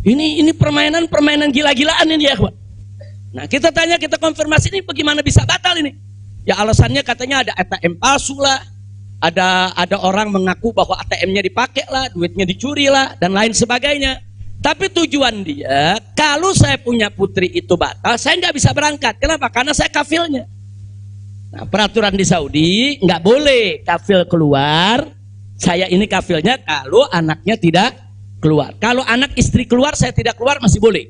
Ini permainan gila-gilaan ini ya, Pak. Nah, kita tanya, kita konfirmasi ini bagaimana bisa batal ini? Ya alasannya katanya ada ATM palsu lah. Ada orang mengaku bahwa ATM-nya dipakai lah, duitnya dicuri lah, dan lain sebagainya. Tapi tujuan dia, kalau saya punya putri itu batal, saya nggak bisa berangkat. Kenapa? Karena saya kafilnya. Nah, peraturan di Saudi nggak boleh kafil keluar. Saya ini kafilnya kalau anaknya tidak keluar. Kalau anak istri keluar, saya tidak keluar masih boleh.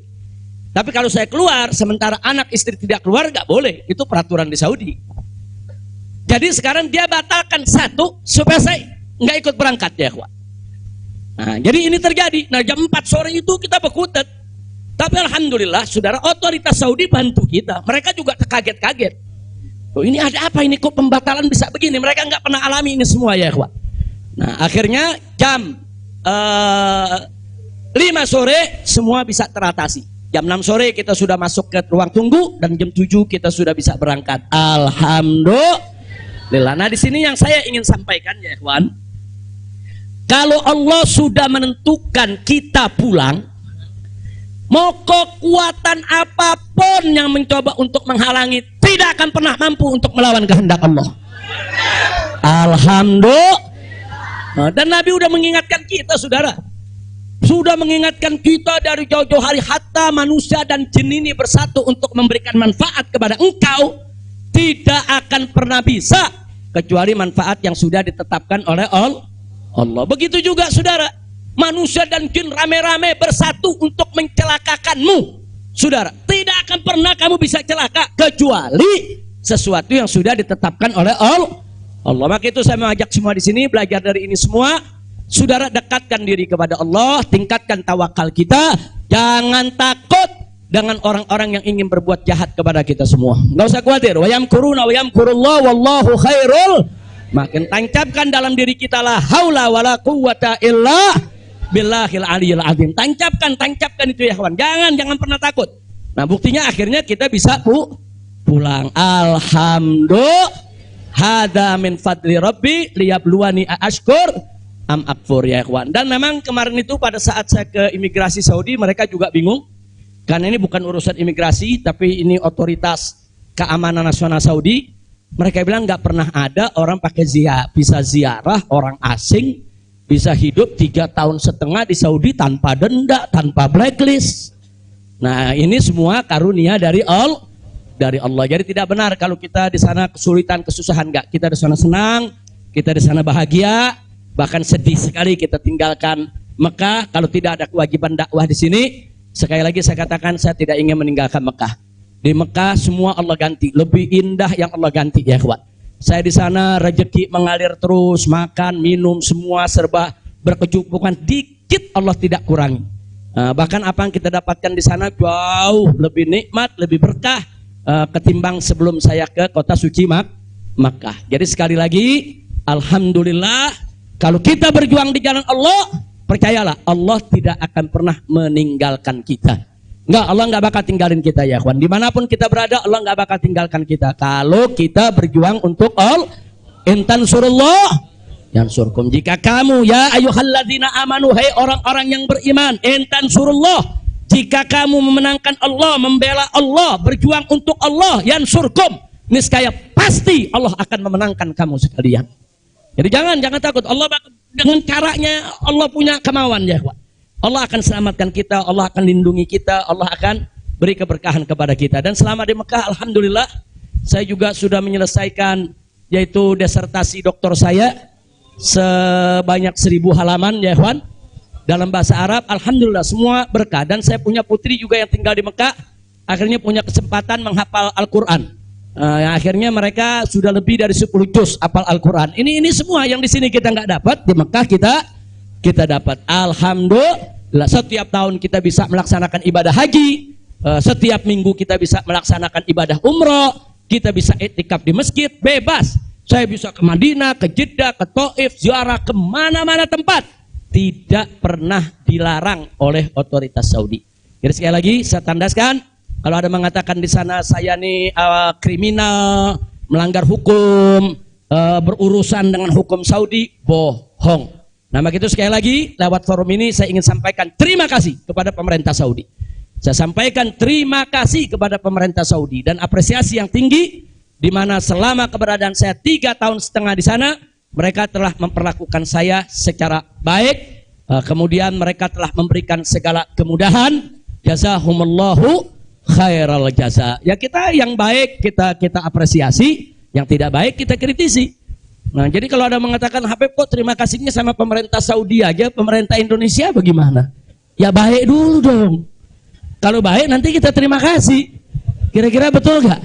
Tapi kalau saya keluar, sementara anak istri tidak keluar, nggak boleh. Itu peraturan di Saudi. Jadi sekarang dia batalkan satu supaya saya nggak ikut berangkat ya, Pak. Nah, jadi ini terjadi. Nah, jam 4 sore itu kita berkutat. Tapi alhamdulillah, saudara, otoritas Saudi bantu kita. Mereka juga terkaget-kaget. Oh, ini ada apa ini, kok pembatalan bisa begini? Mereka nggak pernah alami ini semua ya, Pak. Nah, akhirnya jam 5 sore semua bisa teratasi. Jam 6 sore kita sudah masuk ke ruang tunggu, dan jam 7 kita sudah bisa berangkat. Alhamdulillah. Nah, di sini yang saya ingin sampaikan ya, kawan. Kalau Allah sudah menentukan kita pulang, mau kekuatan apapun yang mencoba untuk menghalangi tidak akan pernah mampu untuk melawan kehendak Allah. Alhamdulillah. Dan Nabi sudah mengingatkan kita, saudara. Sudah mengingatkan kita dari jauh-jauh hari, hatta manusia dan jin ini bersatu untuk memberikan manfaat kepada engkau, tidak akan pernah bisa kecuali manfaat yang sudah ditetapkan oleh Allah. Begitu juga saudara, manusia dan jin rame-rame bersatu untuk mencelakakanmu. Saudara, tidak akan pernah kamu bisa celaka kecuali sesuatu yang sudah ditetapkan oleh Allah. Maka itu saya mengajak semua di sini belajar dari ini semua. Saudara, dekatkan diri kepada Allah, tingkatkan tawakal kita, jangan takut dengan orang-orang yang ingin berbuat jahat kepada kita semua. Nggak usah khawatir. Wa yamkuruna wa yamkurullah wallahu khairul. Makin tancapkan dalam diri kita la haula wala quwwata illa billahil aliyil azim. Tancapkan itu ya kawan. Jangan pernah takut. Nah, buktinya akhirnya kita bisa pulang. Alhamdulillah. Hada min fadli rabbi liyabluwani ashkur am akfur ya kawan. Dan memang kemarin itu pada saat saya ke imigrasi Saudi, mereka juga bingung. Karena ini bukan urusan imigrasi, tapi ini otoritas keamanan nasional Saudi. Mereka bilang nggak pernah ada orang pakai bisa ziarah orang asing, bisa hidup 3,5 tahun di Saudi tanpa denda, tanpa blacklist. Nah, ini semua karunia dari Allah. Jadi tidak benar kalau kita di sana kesulitan, kesusahan, enggak. Kita di sana senang, kita di sana bahagia, bahkan sedih sekali kita tinggalkan Mekah kalau tidak ada kewajiban dakwah di sini. Sekali lagi saya katakan, saya tidak ingin meninggalkan Mekah. Di Mekah semua Allah ganti, lebih indah yang Allah ganti ya kawan. Saya di sana rezeki mengalir terus, makan, minum semua serba berkecukupan, dikit Allah tidak kurangi. Bahkan apa yang kita dapatkan di sana jauh lebih nikmat, lebih berkah ketimbang sebelum saya ke kota suci Makkah. Jadi sekali lagi, alhamdulillah, kalau kita berjuang di jalan Allah, percayalah Allah tidak akan pernah meninggalkan kita. Enggak, Allah enggak bakal tinggalin kita ya kawan. Dimanapun kita berada, Allah enggak bakal tinggalkan kita. Kalau kita berjuang untuk Allah, intan surullah yansurkum. Jika kamu ya ayyuhalladzina amanu, hai orang-orang yang beriman, intan surullah, jika kamu memenangkan Allah, membela Allah, berjuang untuk Allah, yansurkum, niscaya pasti Allah akan memenangkan kamu sekalian. Jadi jangan takut. Allah dengan caranya Allah punya kemauan ya. Allah akan selamatkan kita, Allah akan lindungi kita, Allah akan beri keberkahan kepada kita. Dan selama di Mekah, alhamdulillah, saya juga sudah menyelesaikan yaitu disertasi doktor saya sebanyak 1000 halaman ya kawan. Dalam bahasa Arab, alhamdulillah semua berkah. Dan saya punya putri juga yang tinggal di Mekah, akhirnya punya kesempatan menghafal Al-Quran. Yang akhirnya mereka sudah lebih dari 10 juz hafal Al-Quran. Ini semua yang di sini kita nggak dapat, di Mekah kita dapat. Alhamdulillah, setiap tahun kita bisa melaksanakan ibadah haji, setiap minggu kita bisa melaksanakan ibadah umroh, kita bisa iktikaf di masjid, bebas. Saya bisa ke Madinah, ke Jeddah, ke Taif, ziarah ke mana-mana tempat. Tidak pernah dilarang oleh otoritas Saudi. Jadi sekali lagi saya tandaskan, kalau ada mengatakan di sana saya nih kriminal, melanggar hukum, berurusan dengan hukum Saudi, bohong. Nah begitu sekali lagi lewat forum ini saya ingin sampaikan terima kasih kepada pemerintah Saudi. Saya sampaikan terima kasih kepada pemerintah Saudi dan apresiasi yang tinggi, di mana selama keberadaan saya 3,5 tahun di sana, mereka telah memperlakukan saya secara baik, kemudian mereka telah memberikan segala kemudahan. Jazakumullahu khairal jaza. Ya kita yang baik kita apresiasi, yang tidak baik kita kritisi. Nah jadi kalau ada mengatakan Habib kok terima kasihnya sama pemerintah Saudi aja, pemerintah Indonesia bagaimana? Ya baik dulu dong. Kalau baik nanti kita terima kasih. Kira-kira betul gak?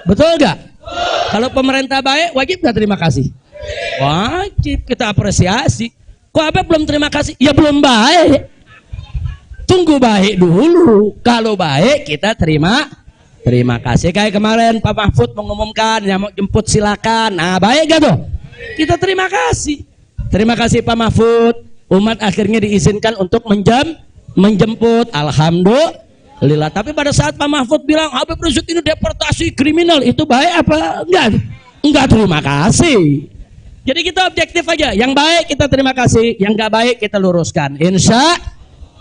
Betul gak? Kalau pemerintah baik wajib gak terima kasih? Wajib, kita apresiasi. Kok Habib belum terima kasih? Ya belum baik. Tunggu baik dulu. Kalau baik kita terima kasih. Kayak kemarin Pak Mahfud mengumumkan yang mau jemput silakan. Nah baik gak tuh? Kita terima kasih. Terima kasih Pak Mahfud. Umat akhirnya diizinkan untuk menjemput. Alhamdulillah. Tapi pada saat Pak Mahfud bilang Habib Rizik ini deportasi kriminal, itu baik apa enggak? Enggak terima kasih. Jadi kita objektif aja. Yang baik kita terima kasih, yang enggak baik kita luruskan. Insya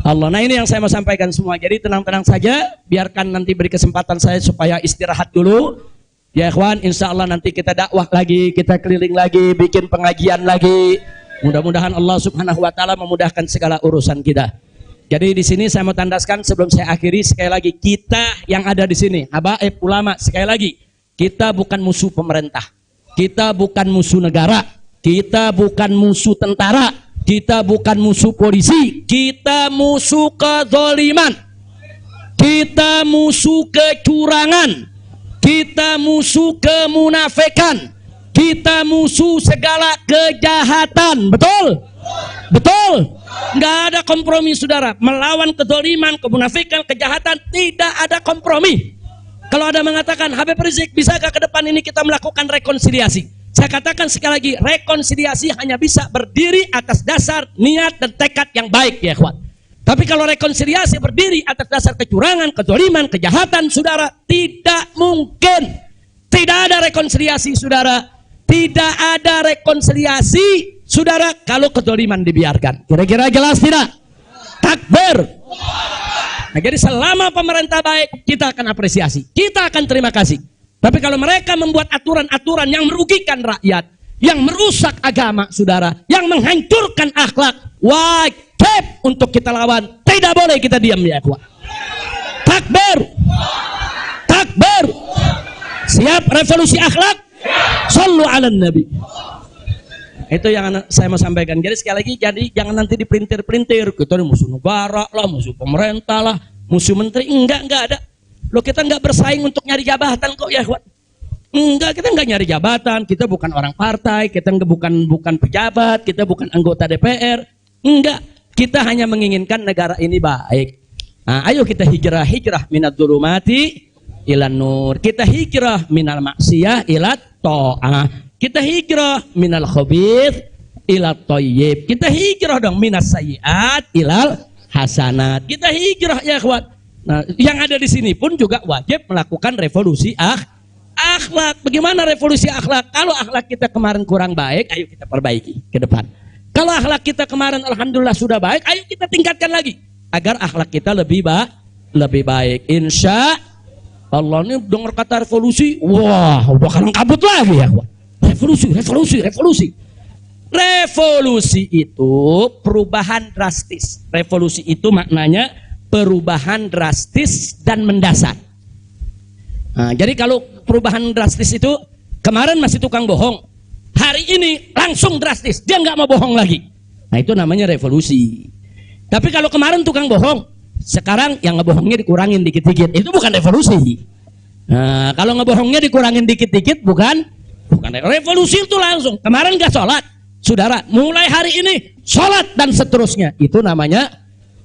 Allah. Nah ini yang saya mau sampaikan semua. Jadi tenang-tenang saja. Biarkan nanti beri kesempatan saya supaya istirahat dulu. Ya ikhwan, insya Allah nanti kita dakwah lagi, kita keliling lagi, bikin pengajian lagi. Mudah-mudahan Allah Subhanahu Wa Taala memudahkan segala urusan kita. Jadi di sini saya mau tandaskan sebelum saya akhiri sekali lagi, kita yang ada di sini, habaib ulama, sekali lagi, kita bukan musuh pemerintah, kita bukan musuh negara, kita bukan musuh tentara, kita bukan musuh polisi, kita musuh kezaliman, kita musuh kecurangan, kita musuh kemunafikan, kita musuh segala kejahatan. Betul? Betul? Nggak ada kompromi saudara. Melawan kezaliman, kemunafikan, kejahatan, tidak ada kompromi. Kalau ada mengatakan, Habib Rizik, bisakah ke depan ini kita melakukan rekonsiliasi? Saya katakan sekali lagi, rekonsiliasi hanya bisa berdiri atas dasar niat dan tekad yang baik ya ikhwan. Tapi kalau rekonsiliasi berdiri atas dasar kecurangan, kezaliman, kejahatan, saudara, tidak mungkin. Tidak ada rekonsiliasi, saudara. Tidak ada rekonsiliasi, saudara, kalau kezaliman dibiarkan. Kira-kira jelas tidak? Takbir. Nah, jadi selama pemerintah baik, kita akan apresiasi. Kita akan terima kasih. Tapi kalau mereka membuat aturan-aturan yang merugikan rakyat, yang merusak agama, saudara, yang menghancurkan akhlak, wajib untuk kita lawan. Tidak boleh kita diam ya ikhwan. Takbir. Takbir. Siap revolusi akhlak? Sallu ala nabi. Itu yang saya mau sampaikan. Jadi sekali lagi, jadi jangan nanti dipelintir-pelintir. Kita ini musuh negara lah, musuh pemerintah lah, musuh menteri. Enggak ada. Loh, kita enggak bersaing untuk nyari jabatan kok ya. Enggak, kita enggak nyari jabatan. Kita bukan orang partai, kita bukan pejabat, kita bukan anggota DPR. Enggak, kita hanya menginginkan negara ini baik. Nah, ayo kita hijrah minad dzulumati ilan nur. Kita hijrah minal maksiyah ila ta'ah. Kita hijrah minal khabith ila thayyib. Kita hijrah dong minas sayyiat ilal hasanat. Kita hijrah ya ikhwan. Nah, yang ada di sini pun juga wajib melakukan revolusi akhlak. Bagaimana revolusi akhlak? Kalau akhlak kita kemarin kurang baik, ayo kita perbaiki ke depan. Kalau akhlak kita kemarin alhamdulillah sudah baik, ayo kita tingkatkan lagi agar akhlak kita lebih baik. Insya Allah. Ini dengar kata revolusi, wah, udah kalang kabut lagi ya ikhwan. Revolusi. Revolusi itu perubahan drastis. Revolusi itu maknanya perubahan drastis dan mendasar. Nah, jadi kalau perubahan drastis itu kemarin masih tukang bohong, hari ini langsung drastis, dia nggak mau bohong lagi. Nah, itu namanya revolusi. Tapi kalau kemarin tukang bohong, sekarang yang ngebohongnya dikurangin dikit-dikit, itu bukan revolusi. Nah, kalau ngebohongnya dikurangin dikit-dikit bukan revolusi. Itu langsung. Kemarin gak sholat, saudara, mulai hari ini sholat dan seterusnya. Itu namanya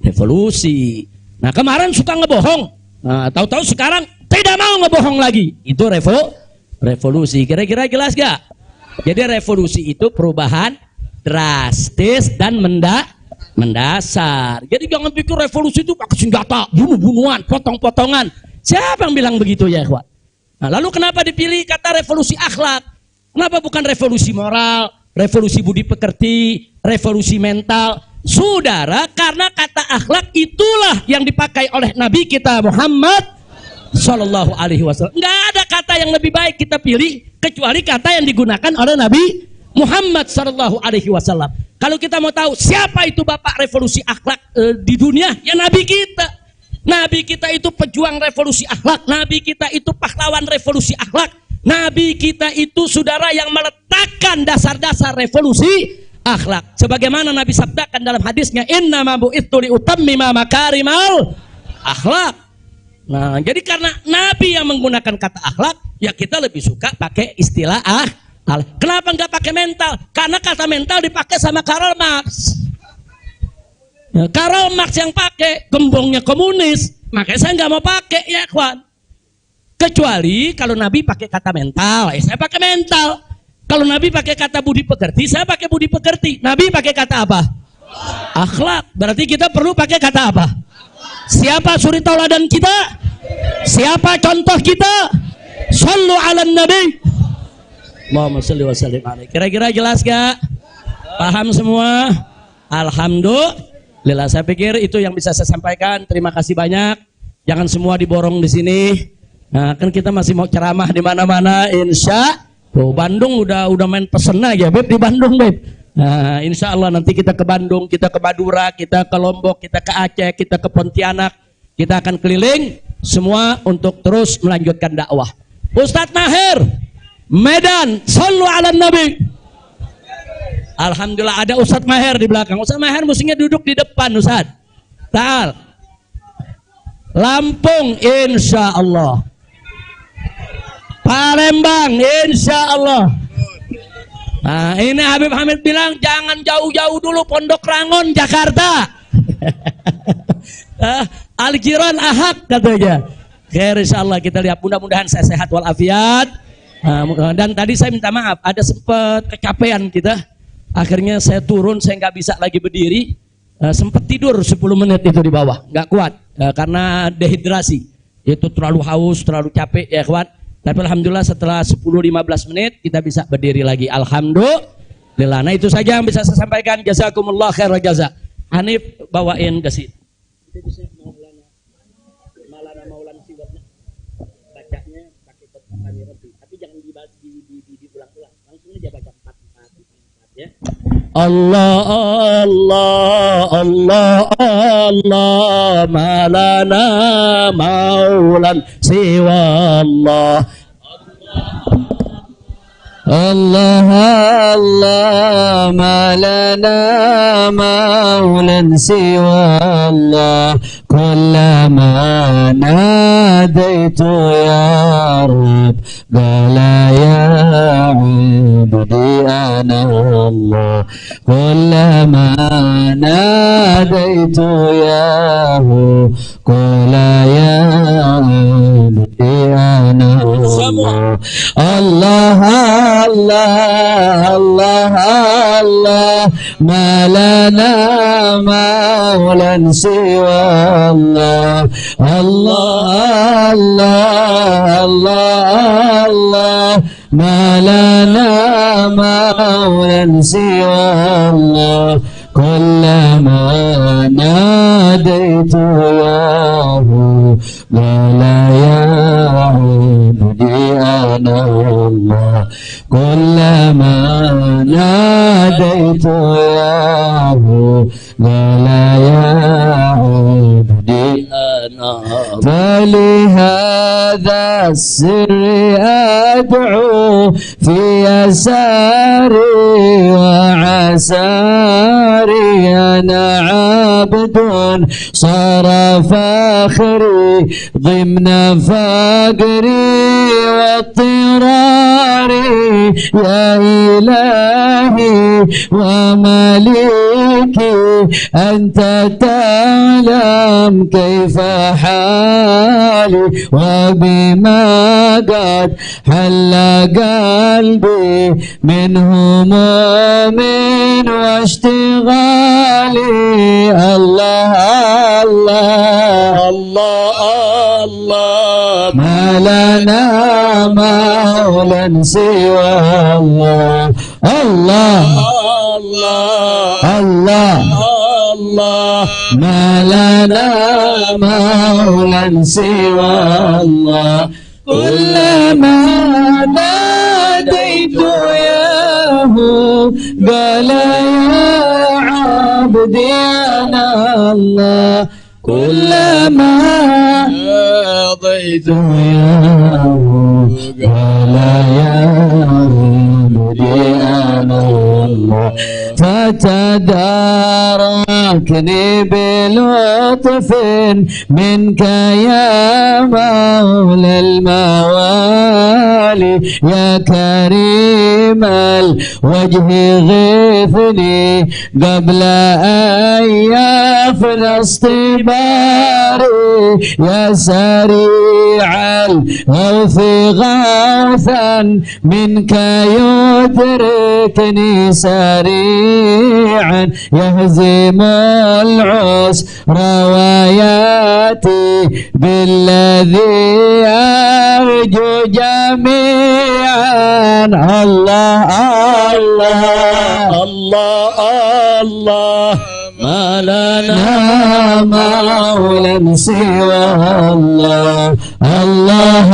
revolusi. Nah, kemarin suka ngebohong, nah, tahu-tahu sekarang tidak mau ngebohong lagi. Itu revolusi. Kira-kira jelas gak? Jadi revolusi itu perubahan drastis dan mendasar. Jadi jangan pikir revolusi itu pakai senjata, bunuh-bunuhan, potong-potongan. Siapa yang bilang begitu ya ikhwan? Nah, lalu kenapa dipilih kata revolusi akhlak? Kenapa bukan revolusi moral, revolusi budi pekerti, revolusi mental? Saudara, karena kata akhlak itulah yang dipakai oleh Nabi kita Muhammad Sallallahu Alaihi Wasallam. Nggak ada kata yang lebih baik kita pilih kecuali kata yang digunakan oleh Nabi Muhammad Sallallahu Alaihi Wasallam. Kalau kita mau tahu siapa itu bapak revolusi akhlak di dunia, ya Nabi kita. Nabi kita itu pejuang revolusi akhlak. Nabi kita itu pahlawan revolusi akhlak. Nabi kita itu saudara yang meletakkan dasar-dasar revolusi akhlak. Sebagaimana Nabi sabdakan dalam hadisnya, innama bu'itsu liutammima makarimal akhlak. Nah, jadi karena Nabi yang menggunakan kata akhlak, ya kita lebih suka pakai istilah akhlak. Kenapa nggak pakai mental? Karena kata mental dipakai sama Karl Marx. Ya, Karl Marx yang pakai, gembongnya komunis, makanya saya nggak mau pakai ya ikhwan. Kecuali kalau Nabi pakai kata mental, saya pakai mental. Kalau Nabi pakai kata budi pekerti, saya pakai budi pekerti. Nabi pakai kata apa? Akhlak. Berarti kita perlu pakai kata apa? Siapa suri tauladan kita? Siapa contoh kita? Sallu ala nabi. Muhammad sallallahu alaihi wasallam. Kira-kira jelas gak? Paham semua? Alhamdulillah. Saya pikir itu yang bisa saya sampaikan. Terima kasih banyak. Jangan semua diborong di sini. Nah, kan kita masih mau ceramah di mana-mana, insya. Tuh, Bandung udah main pesen aja, Beb, di Bandung, Beb. Nah, insya Allah nanti kita ke Bandung, kita ke Madura, kita ke Lombok, kita ke Aceh, kita ke Pontianak. Kita akan keliling semua untuk terus melanjutkan dakwah. Ustadz Maher, Medan, sallu ala nabi. Alhamdulillah ada Ustadz Maher di belakang. Ustadz Maher mestinya duduk di depan, Ustadz. Ta'al. Lampung, insya Allah. Palembang, insya Allah. Nah, ini Habib Hamid bilang jangan jauh-jauh dulu Pondok Rangon Jakarta. Al-Jiran Ahad katanya. Khair insyaallah kita lihat, mudah-mudahan saya sehat walafiat. Dan tadi saya minta maaf, ada sempat kecapean kita. Akhirnya saya turun, saya nggak bisa lagi berdiri. Sempat tidur 10 menit itu di bawah, nggak kuat karena dehidrasi. Itu terlalu haus, terlalu capek ya kawan. Tapi alhamdulillah setelah 10-15 menit kita bisa berdiri lagi. Alhamdulillah. Nah itu saja yang bisa saya sampaikan. Jazakumullah khairal jaza. Hanif bawain ke sini. Maulana siwatnya. Bacanya pakai kata Rabbi. Tapi jangan diulang-ulang. Langsung aja baca 4 ya. Allah Allah Allah Allah malana maulan siwa Allah الله الله ما لنا مولا سوى الله كلما ناديت يا رب قال يا عبدي أنا الله كلما ناديت يا هو قال يا عبدي أنا الله الله الله الله الله ما لنا مولا سوى الله الله الله الله الله ما لنا مولا سوى الله كلما ناديت ياه قال يا عبدي أنا الله كلما ناديت ياه قال يا عبدي أنا فلهذا السر أدعو في يساري وعساري أنا عبد صار فاخري ضمن فقري واضطراري يا إلهي ومليكي أنت تعلم كيف حالي وبما قد حل قلبي من هموم واشتغالي الله الله الله الله ما لنا مولا سوى الله الله الله الله الله ما لنا مولا سوى الله كلما ناديت ياه قال يا عبدي أنا الله كلما ناديت ياه قال يا عبدي أنا الله فتداركني بلطف منك يا مولى الموالي يا كريم الوجه غثني قبل أن يفنى اصطباري يا سريع الغوث غوثا منك يدركني سريعا يهزم العسر وياتي بالذي أرجو جميعا الله الله الله الله ما لنا مولا سوى الله الله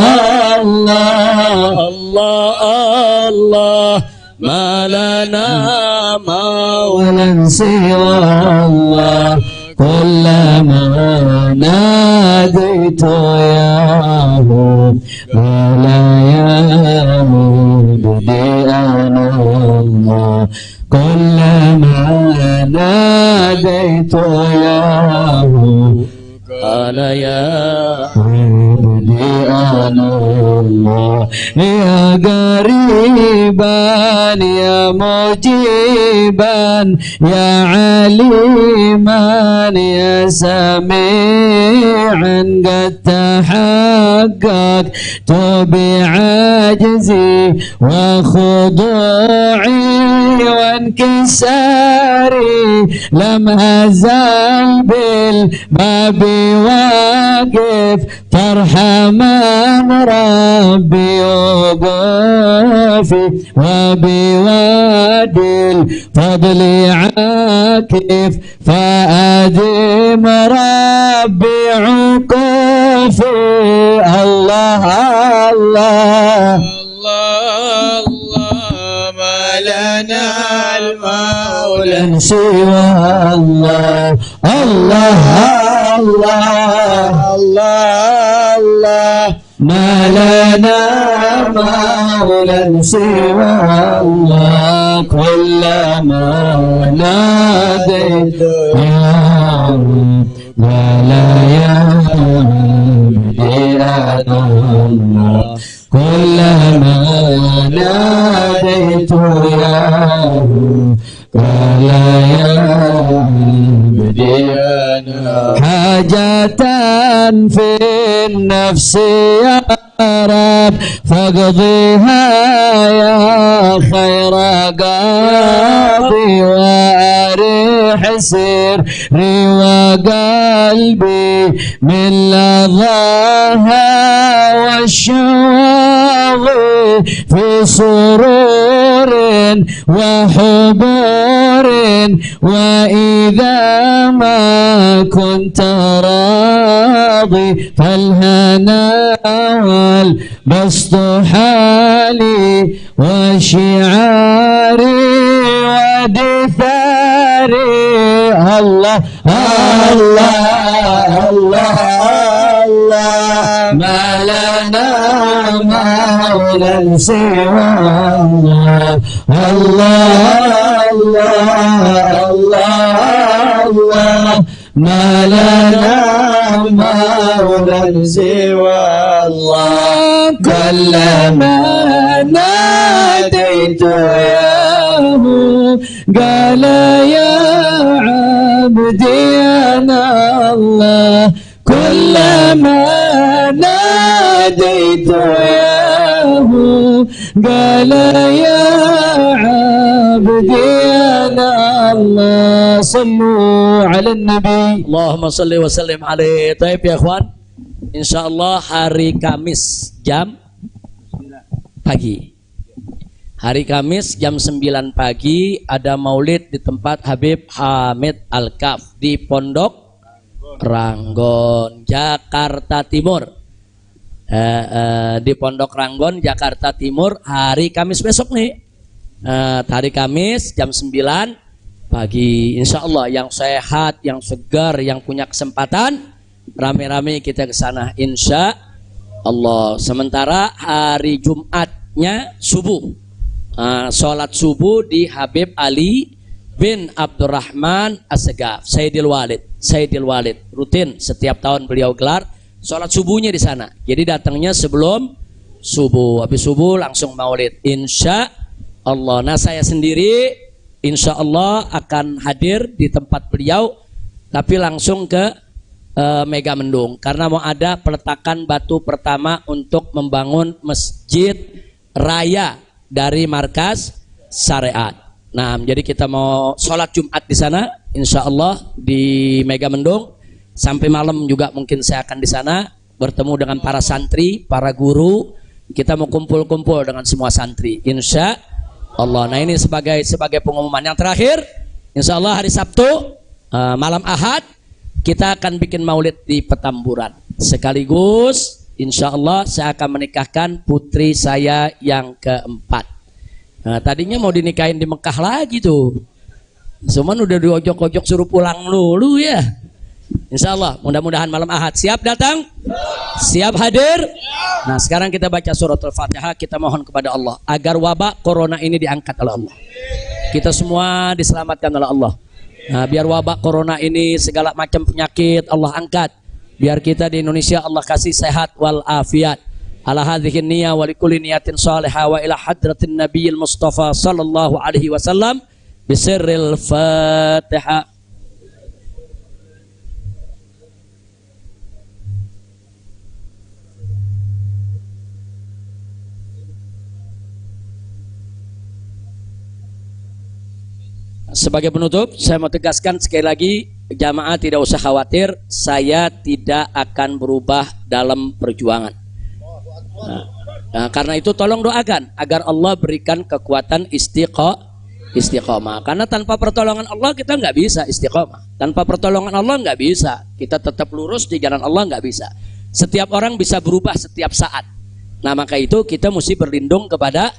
الله الله الله ما لنا مولا سوى الله كلما ناديت ياه قال يا عبدي أنا الله كلما ناديت ياه قال يا عبدي أنا الله يا قريبا يا مجيبا يا عليما يا سميعا قد تحققت بعجزي وخضوعي وانكساري لم أزل بالباب واقف فارحمن ربي وقافي وبوادي الفضل عاكف فأدم ربي عقوفي الله الله الله ما لنا المولى سوى الله الله الله الله ما لنا مولى سوى الله كلما ناديت يا رب ولا يا الله كلما ناديت يا رب ولا يا حاجة في النفس يا رب فاقضيها يا خير قاضي واريح سري وقلبي من لظاها والشواغي في سرور وحبور وإذا ما كنت راضي فالهنا والبسط حالي وشعاري ودثاري الله الله الله الله ما لنا مولى سوى الله الله الله الله ما لنا مولى سوى الله كلما ناديت ياه قال يا عبدي أنا الله كلما ناديت ياه قال يا عبدي أنا الله صلوا على النبي Allahumma salli wa sallim alaihi. Taib ya ikhwan, insyaallah hari Kamis jam pagi. Hari Kamis jam 9 pagi ada maulid di tempat Habib Hamid Al-Kaf di Pondok Ranggon, Jakarta Timur. Di Pondok Ranggon, Jakarta Timur, hari Kamis besok nih. Hari Kamis jam 9 pagi, insya Allah yang sehat, yang segar, yang punya kesempatan rame-rame kita ke sana insya Allah. Sementara hari Jumatnya subuh, sholat subuh di Habib Ali bin Abdurrahman As-Segaf, Sayyidil Walid rutin setiap tahun beliau gelar sholat subuhnya di sana. Jadi datangnya sebelum subuh, habis subuh langsung maulid insya Allah. Nah saya sendiri insya Allah akan hadir di tempat beliau, tapi langsung ke Mega Mendung karena mau ada peletakan batu pertama untuk membangun masjid raya dari markas syariat. Nah, jadi kita mau sholat Jumat di sana, insya Allah di Mega Mendung. Sampai malam juga mungkin saya akan di sana bertemu dengan para santri, para guru. Kita mau kumpul-kumpul dengan semua santri, insya Allah. Nah ini sebagai pengumuman yang terakhir, insya Allah hari Sabtu malam Ahad kita akan bikin maulid di Petamburan. Sekaligus insya Allah saya akan menikahkan putri saya yang keempat. Nah, tadinya mau dinikahin di Mekah lagi tuh, cuman udah diojok-ojok suruh pulang dulu ya. Insya Allah mudah-mudahan malam Ahad siap datang, siap hadir. Nah sekarang kita baca surat Al-Fatihah, kita mohon kepada Allah agar wabak corona ini diangkat oleh Allah, kita semua diselamatkan oleh Allah. Nah, biar wabak corona ini segala macam penyakit Allah angkat, biar kita di Indonesia Allah kasih sehat wal afiat. ala hadhihi niyah wa likulli niyatin salihah wa ila hadratin nabiyil mustafa sallallahu alaihi wasallam bisirril Fatihah. Sebagai penutup, saya mau tegaskan sekali lagi, jamaah tidak usah khawatir, saya tidak akan berubah dalam perjuangan. Karena itu tolong doakan agar Allah berikan kekuatan istiqomah. Karena tanpa pertolongan Allah kita nggak bisa istiqomah. Tanpa pertolongan Allah nggak bisa. Kita tetap lurus di jalan Allah nggak bisa. Setiap orang bisa berubah setiap saat. Nah maka itu kita mesti berlindung kepada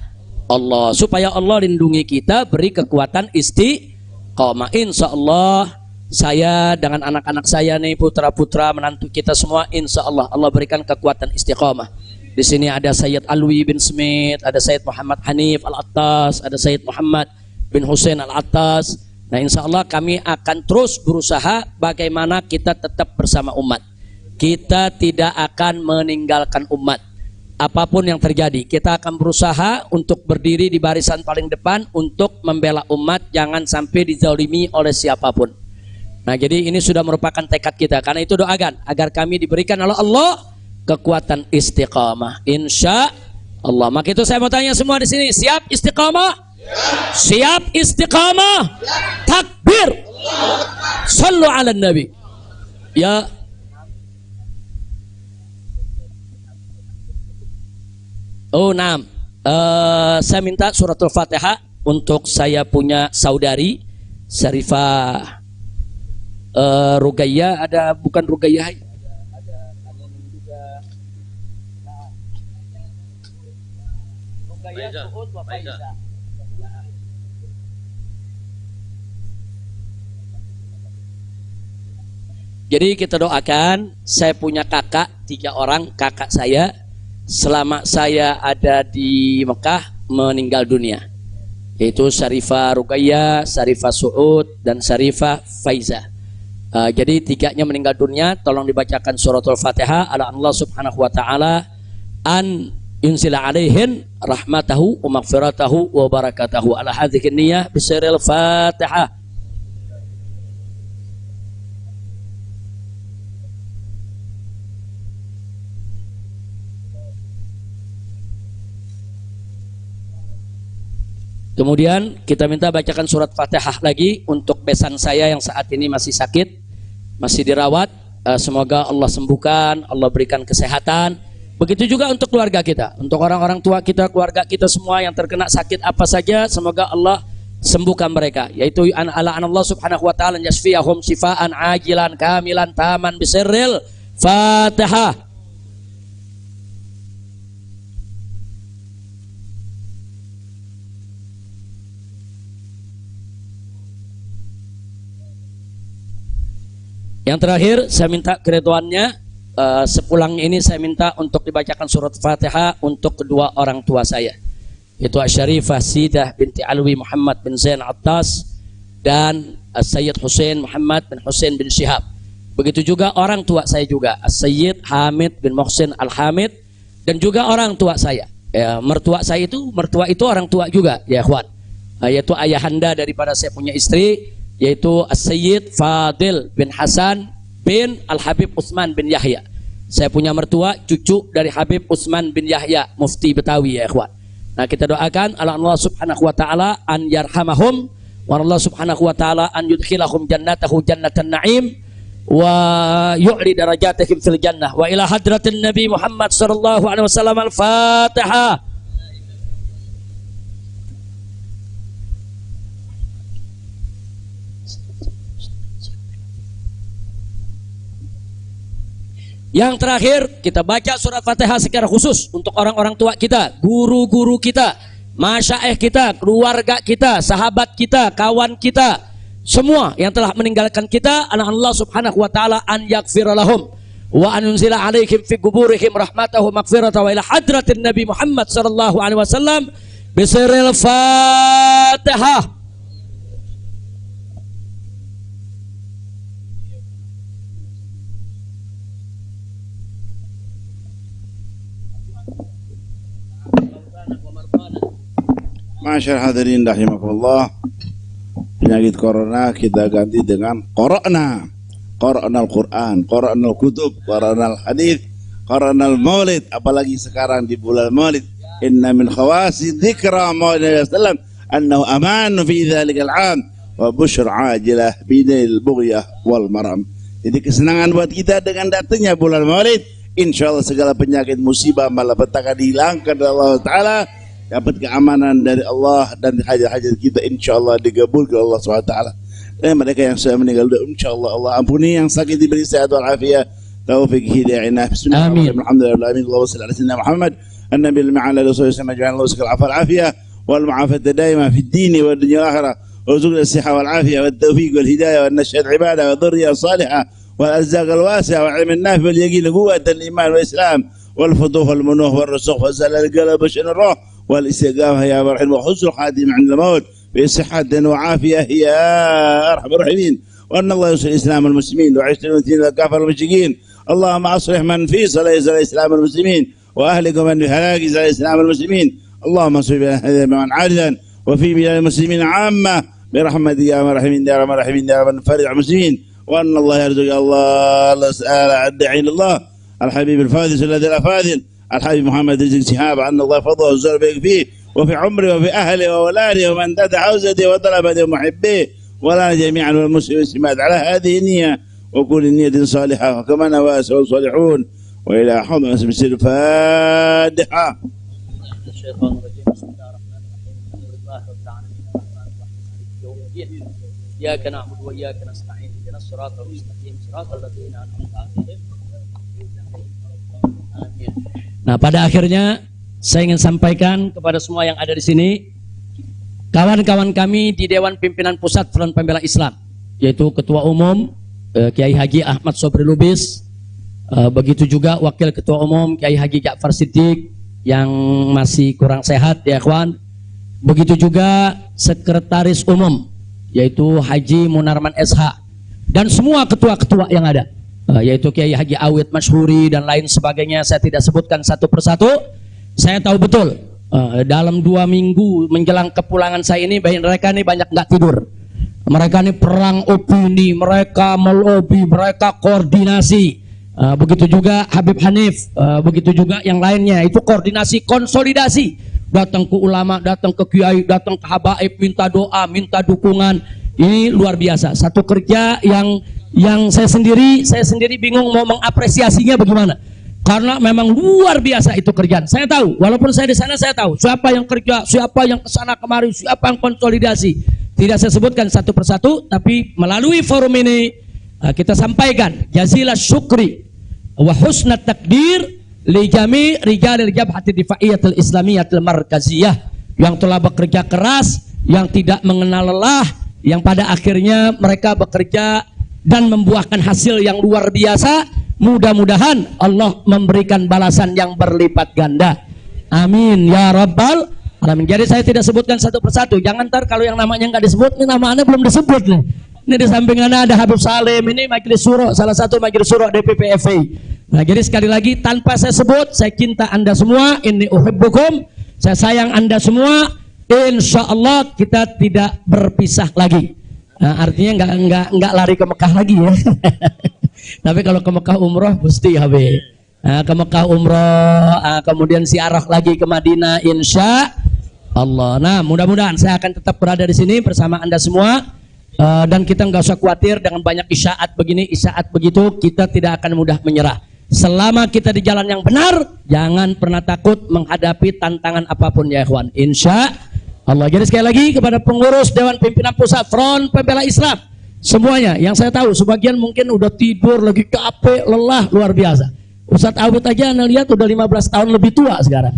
Allah supaya Allah lindungi kita, beri kekuatan istiqomah. Insya Allah saya dengan anak-anak saya nih, putra-putra menantu kita semua, insya Allah Allah berikan kekuatan istiqomah. Di sini ada Sayyid Alwi bin Smith, ada Sayyid Muhammad Hanif Al-Attas, ada Sayyid Muhammad bin Hussein Al-Attas. Nah insya Allah kami akan terus berusaha bagaimana kita tetap bersama umat. Kita tidak akan meninggalkan umat. Apapun yang terjadi, kita akan berusaha untuk berdiri di barisan paling depan untuk membela umat, jangan sampai dizalimi oleh siapapun. Nah, jadi ini sudah merupakan tekad kita. Karena itu doakan agar kami diberikan oleh Allah kekuatan istiqamah. Insya Allah. Maka itu saya mau tanya semua di sini, siap istiqamah? Siap istiqamah? Takbir. Sallu ala Nabi. Ya. Oh, nah, saya minta suratul Fatihah untuk saya punya saudari Syarifah Rugayyah, ada bukan Rugayyah, ada juga Rugayyah Suud wa Faiza. Jadi kita doakan, saya punya kakak 3 orang, kakak saya selama saya ada di Mekah meninggal dunia, yaitu Syarifah Rugayyah, Syarifah Suud, dan Syarifah Faiza. Jadi 3-nya meninggal dunia. Tolong dibacakan suratul Fatihah ala Allah subhanahu wa ta'ala an yunsila alaihin rahmatahu wa maghfiratahu wa barakatahu ala hadhihi niyah bisirril Fatihah. Kemudian kita minta bacakan surat Fatihah lagi untuk besan saya yang saat ini masih sakit, masih dirawat. Semoga Allah sembuhkan, Allah berikan kesehatan. Begitu juga untuk keluarga kita, untuk orang-orang tua kita, keluarga kita semua yang terkena sakit apa saja, semoga Allah sembuhkan mereka. Yaitu ala Allah subhanahu wa ta'ala yasfiyahum sifaan ajilan kamilan taman bisirril Fatihah. Yang terakhir saya minta keridhaannya, sepulang ini saya minta untuk dibacakan surat Fatihah untuk kedua orang tua saya, yaitu Syarifah Sidah binti Alwi Muhammad bin Zain Attas dan Sayyid Hussein Muhammad bin Hussein bin Syihab. Begitu juga orang tua saya juga, Sayyid Hamid bin Muhsin Al-Hamid, dan juga orang tua saya. Mertua saya itu, mertua itu orang tua juga, ya ikhwan, yaitu ayahanda daripada saya punya istri, yaitu Sayyid Fadil bin Hasan bin Al-Habib Utsman bin Yahya. Saya punya mertua cucu dari Habib Utsman bin Yahya, mufti Betawi, ya ikhwan. Nah kita doakan Allah subhanahu wa ta'ala an yarhamahum, wa Allah subhanahu wa ta'ala an yudkhilahum jannatahu jannatan na'im, wa yu'li darajatihim fil jannah, wa ila hadratin Nabi Muhammad sallallahu alaihi wasallam. Al-Fatihah. Yang terakhir kita baca surat Fatihah secara khusus untuk orang-orang tua kita, guru-guru kita, masyaikh kita, keluarga kita, sahabat kita, kawan kita, semua yang telah meninggalkan kita. Allah subhanahu wa ta'ala an yaghfira lahum wa an yunzila alaihim fi quburihim rahmatahu maghfiratahu wa ila hadratin Nabi Muhammad sallallahu alaihi wasallam bisirril Fatihah. Masyarakat hadirin rahimakumullah, penyakit corona kita ganti dengan Qara'na. Qara'nal Quran, Qara'nal Kutub, Qara'nal Hadith, Qara'nal Maulid. Apalagi sekarang di bulan Maulid, inna min khawasi dzikra Maulid sallam annahu aman fi dzalikal 'am wa busyra 'ajilah bidil bughyah wal maram. Jadi kesenangan buat kita dengan datangnya bulan Maulid. Insyaallah segala penyakit musibah malapetaka dihilangkan oleh Allah Ta'ala, dapat keamanan dari Allah, dan hajat-hajat kita insyaallah digabulkan Allah SWT. Dan mereka yang sudah meninggal insyaallah Allah ampuni, yang sakit diberi sehat wal afiat, taufik hidayah inayah. Bismillahirrahmanirrahim. Alhamdulillah amin. Allahumma shalli ala sayyidina Muhammad an-nabi al-ma'ala rasulullah maj'al Allah sakal afal afiyah wal mu'afata daima fi ad-din wa ad-dunya wal akhirah. Warzuqna as-sihha wal afiyah wat tawfiq wal hidayah wan nashhad ibadah wa dhurriyyah salihah wal arzaq al wasi'ah wal ilm an-nafi wal yaqin quwwat al-iman wal islam wal futuh wal munuh wal rizq wa zalal al-qalb wa shan ar-ruh والاستقامة يا مرحم وحسن الخاتم عند الموت بصحة وعافية يا أرحم الراحمين. وأن الله ينصر الإسلام والمسلمين ويعز المسلمين والكافر المشركين. اللهم أصلح من في صلاة الإسلام والمسلمين وأهلك من في هلاك صلاة الإسلام والمسلمين. اللهم صل على من عارضا وفي بلاد المسلمين عامة برحمتك يا مرحمين يا رب الراحمين يا رب فرج المسلمين. وأن الله يرزق الله سأل الداعي إلى الله الحبيب الفاضل الذي لا فاضل الحبيب محمد رزق شهاب أن الله فضله وزر بك فيه وفي عمره وفي أهله وأولاده ومن دد حوزته وطلبته ومحبيه ولا جميعا والمسلمين والمسلمات على هذه النية وكل نية صالحة وكما نوى الصالحون وإلى حضن اسم السر الفاتحة. الشيطان الرجيم بسم الله الرحمن الرحيم الحمد لله رب العالمين الرحمن الرحيم مالك يوم الدين إياك نعبد وإياك نستعين اهدنا الصراط المستقيم صراط الذين أنعمت عليهم. Nah, pada akhirnya saya ingin sampaikan kepada semua yang ada di sini, kawan-kawan kami di Dewan Pimpinan Pusat Front Pembela Islam, yaitu Ketua Umum Kiai Haji Ahmad Sobri Lubis, begitu juga Wakil Ketua Umum Kiai Haji Ja'far Siddiq yang masih kurang sehat ya kawan, begitu juga Sekretaris Umum yaitu Haji Munarman SH, dan semua ketua-ketua yang ada, yaitu Kiai Haji Awid Masyhuri dan lain sebagainya. Saya tidak sebutkan satu persatu. Saya tahu betul dalam 2 minggu menjelang kepulangan saya ini, mereka ini banyak nggak tidur. Mereka ini perang opini, mereka melobi, mereka koordinasi. Begitu juga Habib Hanif, begitu juga yang lainnya. Itu koordinasi, konsolidasi. Datang ke ulama, datang ke kiai, datang ke habaib, minta doa, minta dukungan. Ini luar biasa. Satu kerja yang saya sendiri bingung mau mengapresiasinya bagaimana, karena memang luar biasa itu kerjaan. Saya tahu, walaupun saya di sana, saya tahu siapa yang kerja, siapa yang kesana kemari, siapa yang konsolidasi. Tidak saya sebutkan satu persatu, tapi melalui forum ini kita sampaikan jazilah syukri wa husnat takdir li jami' rijalil jabhati difaiyatil islamiyatil markaziyah yang telah bekerja keras, yang tidak mengenal lelah, yang pada akhirnya mereka bekerja dan membuahkan hasil yang luar biasa. Mudah-mudahan Allah memberikan balasan yang berlipat ganda. Amin ya rabbal alamin. Jadi saya tidak sebutkan satu persatu. Jangan ntar kalau yang namanya nggak disebut, ini namanya belum disebut nih. Ini di samping Anda ada Habib Salim, ini majelis syuro, salah satu majelis syuro DPP FI. Nah, jadi sekali lagi tanpa saya sebut, saya cinta Anda semua. Inni uhibbukum. Saya sayang Anda semua. Insya Allah kita tidak berpisah lagi. Nah, artinya nggak lari ke Mekah lagi ya. Tapi kalau ke Mekah umroh mesti Habib. Nah, ke Mekah umroh, kemudian ziarah lagi ke Madinah insya Allah. Nah, mudah-mudahan saya akan tetap berada di sini bersama Anda semua, dan kita nggak usah khawatir dengan banyak isyaat begini, isyaat begitu. Kita tidak akan mudah menyerah. Selama kita di jalan yang benar, jangan pernah takut menghadapi tantangan apapun ya ikhwan. Insya Allah. Jadi sekali lagi kepada pengurus Dewan Pimpinan Pusat Front Pembela Islam semuanya, yang saya tahu sebagian mungkin udah tidur lagi, capek, lelah luar biasa. Ustadz Awid aja Anda lihat udah 15 tahun lebih tua sekarang.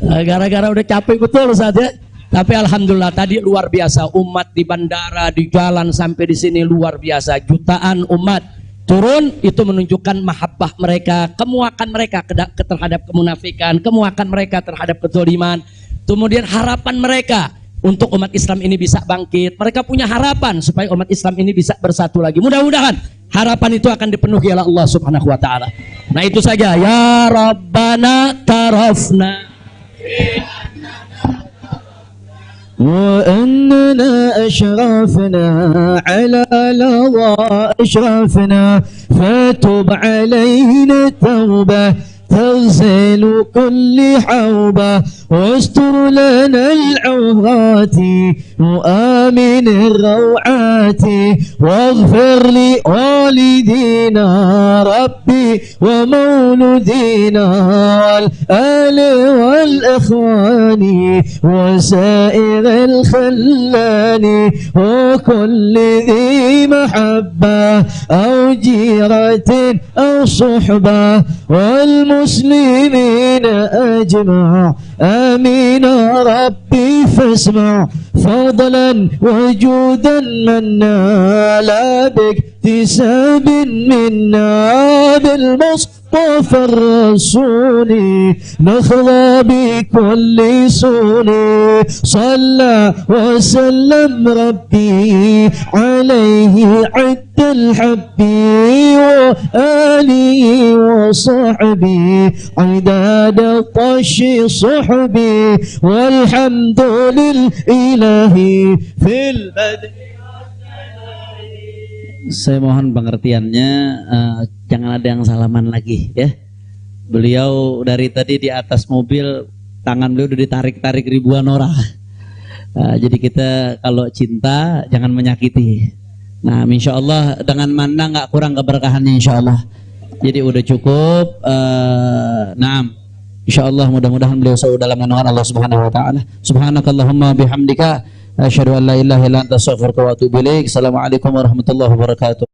Gara-gara udah capek betul Ustadz ya. Tapi alhamdulillah tadi luar biasa, umat di bandara, di jalan sampai di sini luar biasa. Jutaan umat turun, itu menunjukkan mahabbah mereka, kemuakan mereka terhadap kemunafikan, kemuakan mereka terhadap kezaliman. Kemudian harapan mereka untuk umat Islam ini bisa bangkit. Mereka punya harapan supaya umat Islam ini bisa bersatu lagi. Mudah-mudahan harapan itu akan dipenuhi oleh Allah Subhanahu wa taala. Nah, itu saja. Ya Rabbana tarafna وأننا أشرفنا على لظى أشرفنا فتب علينا توبة تغسل كل حوبة واستر لنا العورات وآمن الروعات واغفر لوالدينا ربي ومولودينا والآل والإخوان وسائر الخلان وكل ذي محبة أو جيرة أو صحبة والمسلمين أجمع آمين ربي فاسمع فضلا وجودا منا لا باكتساب منا بالمصطفى الرسول نخضى بكل سون صلى وسلم ربي عليه عد الحب وآله وصحبه عداد طش صحبي والحمد لله في البدء. Saya mohon pengertiannya, jangan ada yang salaman lagi ya. Beliau dari tadi di atas mobil, tangan beliau udah ditarik-tarik ribuan orang. Jadi kita kalau cinta jangan menyakiti. Nah, insya Allah dengan mana nggak kurang keberkahannya, insya Allah. Jadi udah cukup. Nah, insya Allah mudah-mudahan beliau selalu dalam naungan Allah Subhanahu Wa Taala. Subhanakallahumma bihamdika asyhadu an la ilaha illa anta astaghfiruka wa atubu ilaik. Assalamualaikum warahmatullahi wabarakatuh.